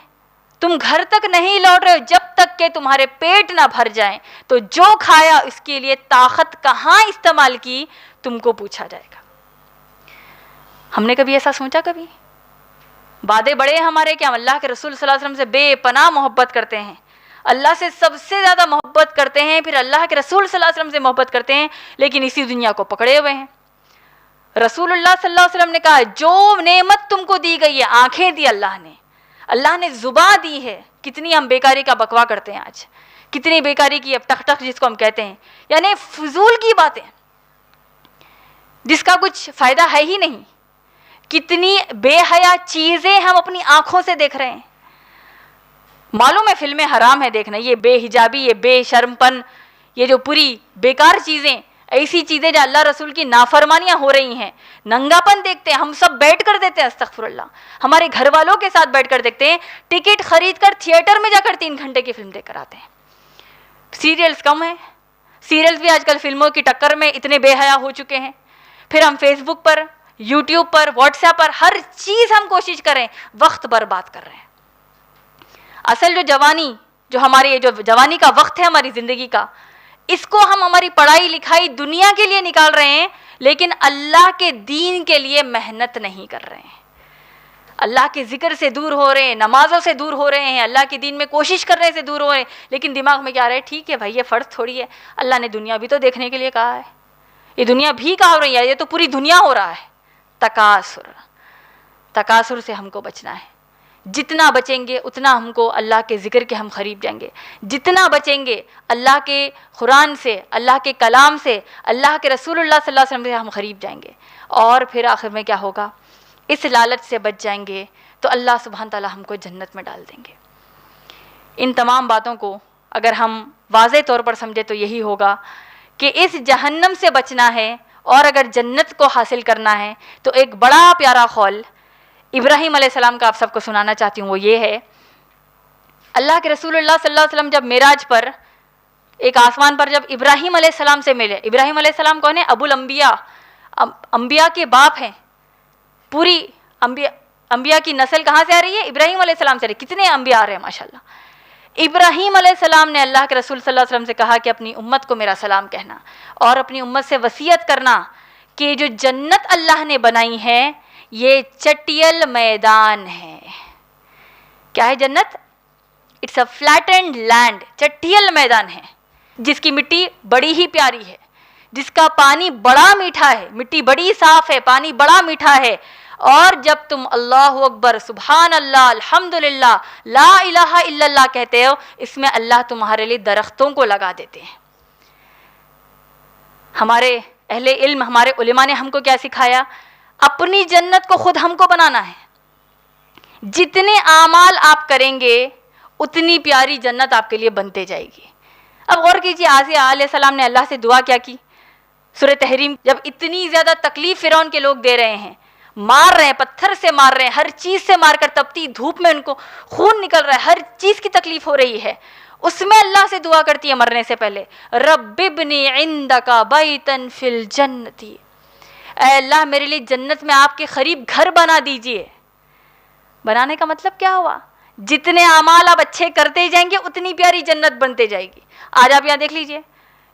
تم گھر تک نہیں لوٹ رہے ہو جب تک کہ تمہارے پیٹ نہ بھر جائیں، تو جو کھایا اس کے لیے طاقت کہاں استعمال کی تم کو پوچھا جائے گا. ہم نے کبھی ایسا سوچا؟ کبھی وعدے بڑے ہمارے کہ ہم اللہ کے رسول صلی اللہ علیہ وسلم سے بے پناہ محبت کرتے ہیں، اللہ سے سب سے زیادہ محبت کرتے ہیں، پھر اللہ کے رسول صلی اللہ علیہ وسلم سے محبت کرتے ہیں، لیکن اسی دنیا کو پکڑے ہوئے ہیں. رسول اللہ صلی اللہ علیہ وسلم نے کہا جو نعمت تم کو دی گئی ہے، آنکھیں دی اللہ نے زباں دی ہے. کتنی ہم بیکاری کا بکوا کرتے ہیں آج، کتنی بیکاری کی اب ٹک ٹک جس کو ہم کہتے ہیں، یعنی فضول کی باتیں جس کا کچھ فائدہ ہے ہی نہیں. کتنی بے حیا چیزیں ہم اپنی آنکھوں سے دیکھ رہے ہیں. معلوم ہے فلمیں حرام ہے دیکھنا، یہ بے حجابی، یہ بے شرم پن، یہ جو پوری بیکار چیزیں، ایسی چیزیں جو اللہ رسول کی نافرمانیاں ہو رہی ہیں. ننگا پن دیکھتے ہیں، ہم سب بیٹھ کر دیتے ہیں، استغفر اللہ، ہمارے گھر والوں کے ساتھ بیٹھ کر دیکھتے ہیں، ٹکٹ خرید کر تھیٹر میں جا کر 3 گھنٹے کی فلم دیکھ کر آتے ہیں. سیریلز کم ہیں، سیریلز بھی آج کل فلموں کی ٹکر میں اتنے بے حیا ہو چکے ہیں. پھر ہم فیس بک پر، یوٹیوب پر، واٹس ایپ پر ہر چیز ہم کوشش کریں، وقت برباد کر رہے ہیں. اصل جو جوانی، جو ہماری جو جوانی کا وقت ہے ہماری زندگی کا، اس کو ہم ہماری پڑھائی لکھائی دنیا کے لیے نکال رہے ہیں، لیکن اللہ کے دین کے لیے محنت نہیں کر رہے ہیں. اللہ کے ذکر سے دور ہو رہے ہیں، نمازوں سے دور ہو رہے ہیں، اللہ کے دین میں کوشش کرنے سے دور ہو رہے ہیں، لیکن دماغ میں کیا رہے ٹھیک ہے بھائی یہ فرض تھوڑی ہے، اللہ نے دنیا بھی تو دیکھنے کے لیے کہا ہے، یہ دنیا بھی کہا ہو رہی ہے، یہ تو پوری دنیا ہو رہا ہے. تکاثر سے ہم کو بچنا ہے. جتنا بچیں گے اتنا ہم کو اللہ کے ذکر کے ہم قریب جائیں گے، جتنا بچیں گے اللہ کے قرآن سے، اللہ کے کلام سے، اللہ کے رسول اللہ صلی اللہ علیہ وسلم سے ہم قریب جائیں گے. اور پھر آخر میں کیا ہوگا؟ اس لالچ سے بچ جائیں گے تو اللہ سبحانہ تعالیٰ ہم کو جنت میں ڈال دیں گے. ان تمام باتوں کو اگر ہم واضح طور پر سمجھے تو یہی ہوگا کہ اس جہنم سے بچنا ہے اور اگر جنت کو حاصل کرنا ہے تو ایک بڑا پیارا قول ابراہیم علیہ السلام کا آپ سب کو سنانا چاہتی ہوں. وہ یہ ہے اللہ کے رسول اللہ صلی اللہ علیہ وسلم جب معراج پر ایک آسمان پر جب ابراہیم علیہ السلام سے ملے، ابراہیم علیہ السلام کون ہے؟ ابو الانبیاء، انبیاء کے باپ ہیں، پوری انبیاء کی نسل کہاں سے آ رہی ہے؟ ابراہیم علیہ السلام سے آ رہی ہے. کتنے انبیاء آ رہے ہیں ماشاءاللہ. ابراہیم علیہ السلام نے اللہ کے رسول صلی اللہ علیہ وسلم سے کہا کہ اپنی امت کو میرا سلام کہنا اور اپنی امت سے وصیت کرنا کہ جو جنت اللہ نے بنائی ہے یہ چٹیل میدان ہے. کیا ہے جنت؟ اٹس اے فلیٹنڈ لینڈ، چٹیل میدان ہے جس کی مٹی بڑی ہی پیاری ہے، جس کا پانی بڑا میٹھا ہے، مٹی بڑی صاف ہے، پانی بڑا میٹھا ہے. اور جب تم اللہ اکبر، سبحان اللہ، الحمدللہ، لا الہ الا اللہ کہتے ہو، اس میں اللہ تمہارے لیے درختوں کو لگا دیتے ہیں. ہمارے اہل علم، ہمارے علماء نے ہم کو کیا سکھایا؟ اپنی جنت کو خود ہم کو بنانا ہے. جتنے اعمال آپ کریں گے اتنی پیاری جنت آپ کے لیے بنتے جائے گی. اب غور کیجیے، آسیہ علیہ السلام نے اللہ سے دعا کیا کی؟ سورہ تحریم جب اتنی زیادہ تکلیف فرعون کے لوگ دے رہے ہیں، مار رہے ہیں، پتھر سے مار رہے ہیں، ہر چیز سے مار کر تپتی دھوپ میں ان کو خون نکل رہا ہے، ہر چیز کی تکلیف ہو رہی ہے، اس میں اللہ سے دعا کرتی ہے مرنے سے پہلے، رب ابنی عندک بیتا فی الجنت، اے اللہ میرے لیے جنت میں آپ کے قریب گھر بنا دیجئے. بنانے کا مطلب کیا ہوا؟ جتنے اعمال آپ اچھے کرتے جائیں گے اتنی پیاری جنت بنتے جائے گی. آج آپ یہاں دیکھ لیجئے،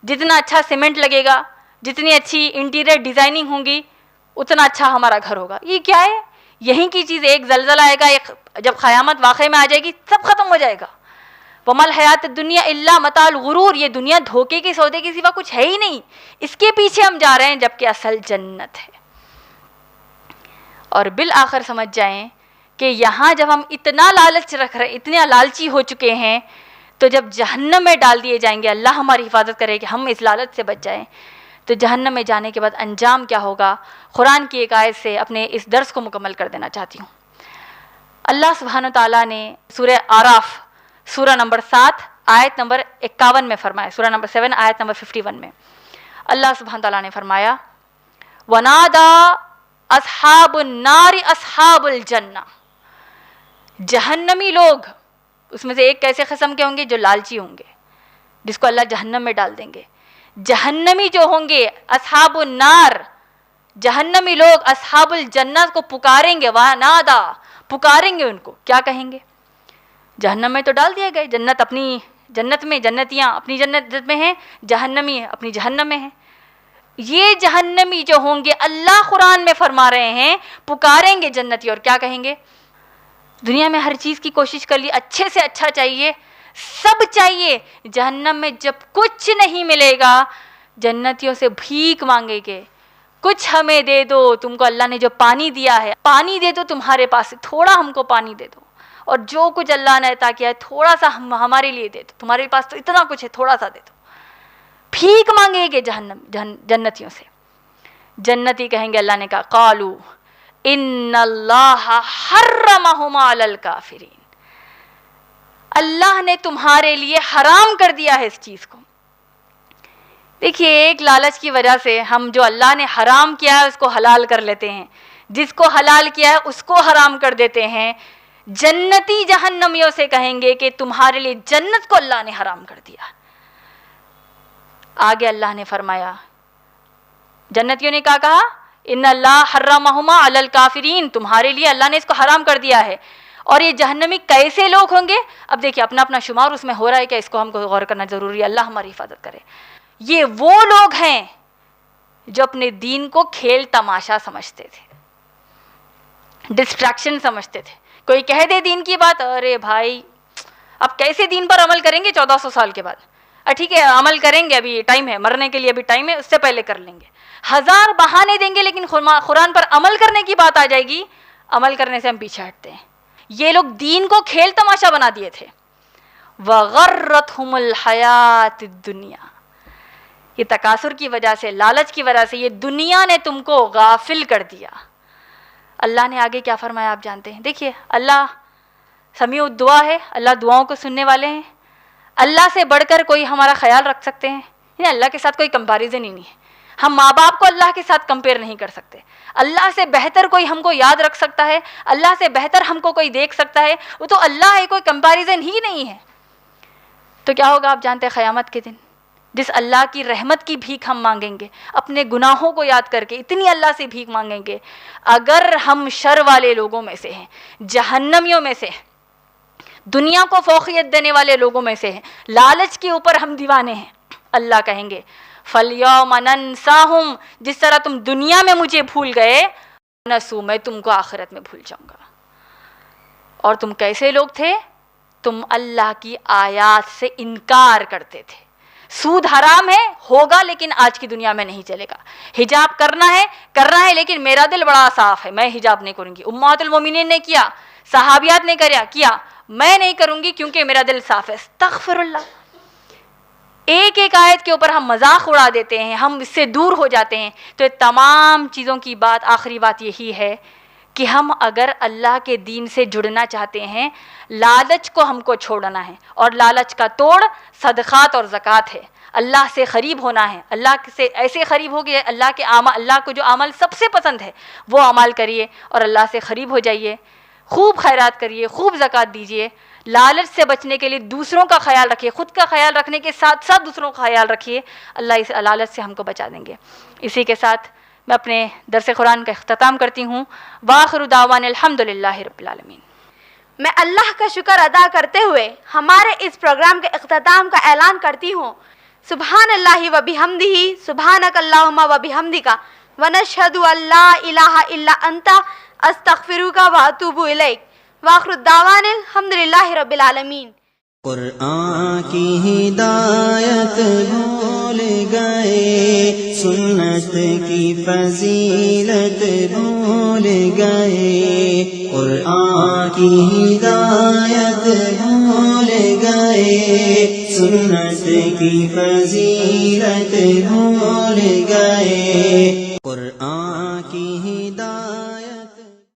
جتنا اچھا سیمنٹ لگے گا، جتنی اچھی انٹیریئر ڈیزائننگ ہوں گی، اتنا اچھا ہمارا گھر ہوگا. یہ کیا ہے؟ یہیں کی چیز. ایک زلزلہ آئے گا، ایک جب قیامت واقعے میں آ جائے گی، سب ختم ہو جائے گا. وَمَا الْحَيَاةُ الدُّنْيَا إِلَّا مَتَاعُ الْغُرُورِ، یہ دنیا دھوکے کے سودے کے سوا کچھ ہے ہی نہیں، اس کے پیچھے ہم جا رہے ہیں جبکہ اصل جنت ہے. اور بالآخر سمجھ جائیں کہ یہاں جب ہم اتنا لالچ رکھ رہے، اتنے لالچی ہو چکے ہیں، تو جب جہنم میں ڈال دیے جائیں گے، اللہ ہماری حفاظت کرے کہ ہم اس لالچ سے بچ جائیں، تو جہنم میں جانے کے بعد انجام کیا ہوگا؟ قرآن کی ایک آیت سے اپنے اس درس کو مکمل کر دینا چاہتی ہوں. اللہ سبحانہ تعالیٰ نے سورہ آراف سورہ نمبر 7 آیت نمبر 51 میں فرمایا، سورہ نمبر 7 آیت نمبر 51 میں اللہ سبحانہ تعالیٰ نے فرمایا، وَنَادَى أَصْحَابُ النَّارِ أَصْحَابُ الْجَنَّةِ، جہنمی لوگ، اس میں سے ایک کیسے قسم کے ہوں گے؟ جو لالچی ہوں گے، جس کو اللہ جہنم میں ڈال دیں گے. جہنمی جو ہوں گے اصحاب النار، جہنمی لوگ اصحاب الجنت کو پکاریں گے، وَنَادَى، پکاریں گے ان کو. کیا کہیں گے؟ جہنم میں تو ڈال دیے گئے، جنت اپنی جنت میں، جنتیاں اپنی جنت میں ہیں، جہنمی اپنی جہنم میں ہیں. یہ جہنمی جو ہوں گے، اللہ قرآن میں فرما رہے ہیں، پکاریں گے جنتی اور کیا کہیں گے؟ دنیا میں ہر چیز کی کوشش کر لی، اچھے سے اچھا چاہیے، سب چاہیے، جہنم میں جب کچھ نہیں ملے گا جنتیوں سے بھیک مانگے گے، کچھ ہمیں دے دو، تم کو اللہ نے جو پانی دیا ہے، پانی دے دو، تمہارے پاس تھوڑا ہم کو پانی دے دو، اور جو کچھ اللہ نے عطا کیا ہے تھوڑا سا ہمارے لیے دے دو، تمہارے پاس تو اتنا کچھ ہے، تھوڑا سا دے دو. بھیک مانگے گے جنتیوں سے. جنتی کہیں گے، اللہ نے کہا، قالوا ان اللہ حرمہما علی الکافرین، اللہ نے تمہارے لیے حرام کر دیا ہے اس چیز کو. دیکھیے، ایک لالچ کی وجہ سے ہم جو اللہ نے حرام کیا ہے اس کو حلال کر لیتے ہیں، جس کو حلال کیا ہے اس کو حرام کر دیتے ہیں. جنتی جہنمیوں سے کہیں گے کہ تمہارے لیے جنت کو اللہ نے حرام کر دیا. آگے اللہ نے فرمایا، جنتیوں نے کیا کہا؟ ان اللہ حرمہما علی الکافرین، تمہارے لیے اللہ نے اس کو حرام کر دیا ہے. اور یہ جہنمی کیسے لوگ ہوں گے؟ اب دیکھیے اپنا اپنا شمار اس میں ہو رہا ہے کہ اس کو ہم کو غور کرنا ضروری ہے. اللہ ہماری حفاظت کرے. یہ وہ لوگ ہیں جو اپنے دین کو کھیل تماشا سمجھتے تھے، ڈسٹریکشن سمجھتے تھے. کوئی کہہ دے دین کی بات، ارے بھائی اب کیسے دین پر عمل کریں گے 1400 سال کے بعد؟ ٹھیک ہے عمل کریں گے، ابھی ٹائم ہے، مرنے کے لیے ابھی ٹائم ہے، اس سے پہلے کر لیں گے. ہزار بہانے دیں گے، لیکن قرآن پر عمل کرنے کی بات آ جائے گی، عمل کرنے سے ہم پیچھے ہٹتے ہیں. یہ لوگ دین کو کھیل تماشا بنا دیے تھے. وَغَرَّتْهُمُ الْحَيَاةُ الدُّنْيَا، یہ تکاثر کی وجہ سے، لالچ کی وجہ سے یہ دنیا نے تم کو غافل کر دیا. اللہ نے آگے کیا فرمایا آپ جانتے ہیں؟ دیکھیے، اللہ سمیع الدعا ہے، اللہ دعاؤں کو سننے والے ہیں. اللہ سے بڑھ کر کوئی ہمارا خیال رکھ سکتے ہیں؟ یعنی اللہ کے ساتھ کوئی کمپیریزن ہی نہیں ہے. ہم ماں باپ کو اللہ کے ساتھ کمپیئر نہیں کر سکتے. اللہ سے بہتر کوئی ہم کو یاد رکھ سکتا ہے؟ اللہ سے بہتر ہم کو کوئی دیکھ سکتا ہے؟ وہ تو اللہ ہے، کوئی کمپیریزن ہی نہیں ہے۔ تو کیا ہوگا آپ جانتے ہیں؟ قیامت کے دن جس اللہ کی رحمت کی بھیک ہم مانگیں گے، اپنے گناہوں کو یاد کر کے اتنی اللہ سے بھیک مانگیں گے، اگر ہم شر والے لوگوں میں سے ہیں، جہنمیوں میں سے ہیں، دنیا کو فوقیت دینے والے لوگوں میں سے ہیں، لالچ کے اوپر ہم دیوانے ہیں، اللہ کہیں گے فَالْيَوْمَ نَنْسَاهُمْ، جس طرح تم دنیا میں مجھے بھول گئے، نسو میں تم کو آخرت میں بھول جاؤں گا۔ اور تم کیسے لوگ تھے؟ تم اللہ کی آیات سے انکار کرتے تھے۔ سود حرام ہے، ہوگا لیکن آج کی دنیا میں نہیں چلے گا۔ حجاب کرنا ہے لیکن میرا دل بڑا صاف ہے، میں حجاب نہیں کروں گی۔ امہات المومنین نے کیا، صحابیات نے کیا، میں نہیں کروں گی کیونکہ میرا دل صاف ہے۔ استغفر اللہ۔ ایک ایک آیت کے اوپر ہم مذاق اڑا دیتے ہیں، ہم اس سے دور ہو جاتے ہیں۔ تو یہ تمام چیزوں کی بات، آخری بات یہی ہے کہ ہم اگر اللہ کے دین سے جڑنا چاہتے ہیں، لالچ کو ہم کو چھوڑنا ہے، اور لالچ کا توڑ صدقات اور زکوٰۃ ہے۔ اللہ سے قریب ہونا ہے، اللہ سے ایسے قریب ہو گئے، اللہ کو جو عمل سب سے پسند ہے وہ عمل کریے اور اللہ سے قریب ہو جائیے۔ خوب خیرات کریے، خوب زکوٰۃ دیجیے، لالچ سے بچنے کے لیے دوسروں کا خیال رکھیے، خود کا خیال رکھنے کے ساتھ ساتھ دوسروں کا خیال رکھیے، اللہ اس لالچ سے ہم کو بچا دیں گے۔ اسی کے ساتھ میں اپنے درس قرآن کا اختتام کرتی ہوں۔ وآخر دعوانا الحمدللہ رب العالمین۔ میں اللہ کا شکر ادا کرتے ہوئے ہمارے اس پروگرام کے اختتام کا اعلان کرتی ہوں۔ سبحان اللہ و بحمدہ، سبحانک اللہم و بحمدک، ونشہد ان لا الہ الا انت، استغفرک و اتوب الیک۔ وآخر الدعوانا الحمدللہ رب العالمین۔ قرآن کی ہدایت بھول گئے، سنت کی فضیلت بھول گئے، قرآن کی ہدایت بھول گئے، سنت کی فضیلت بھول گئے، قرآن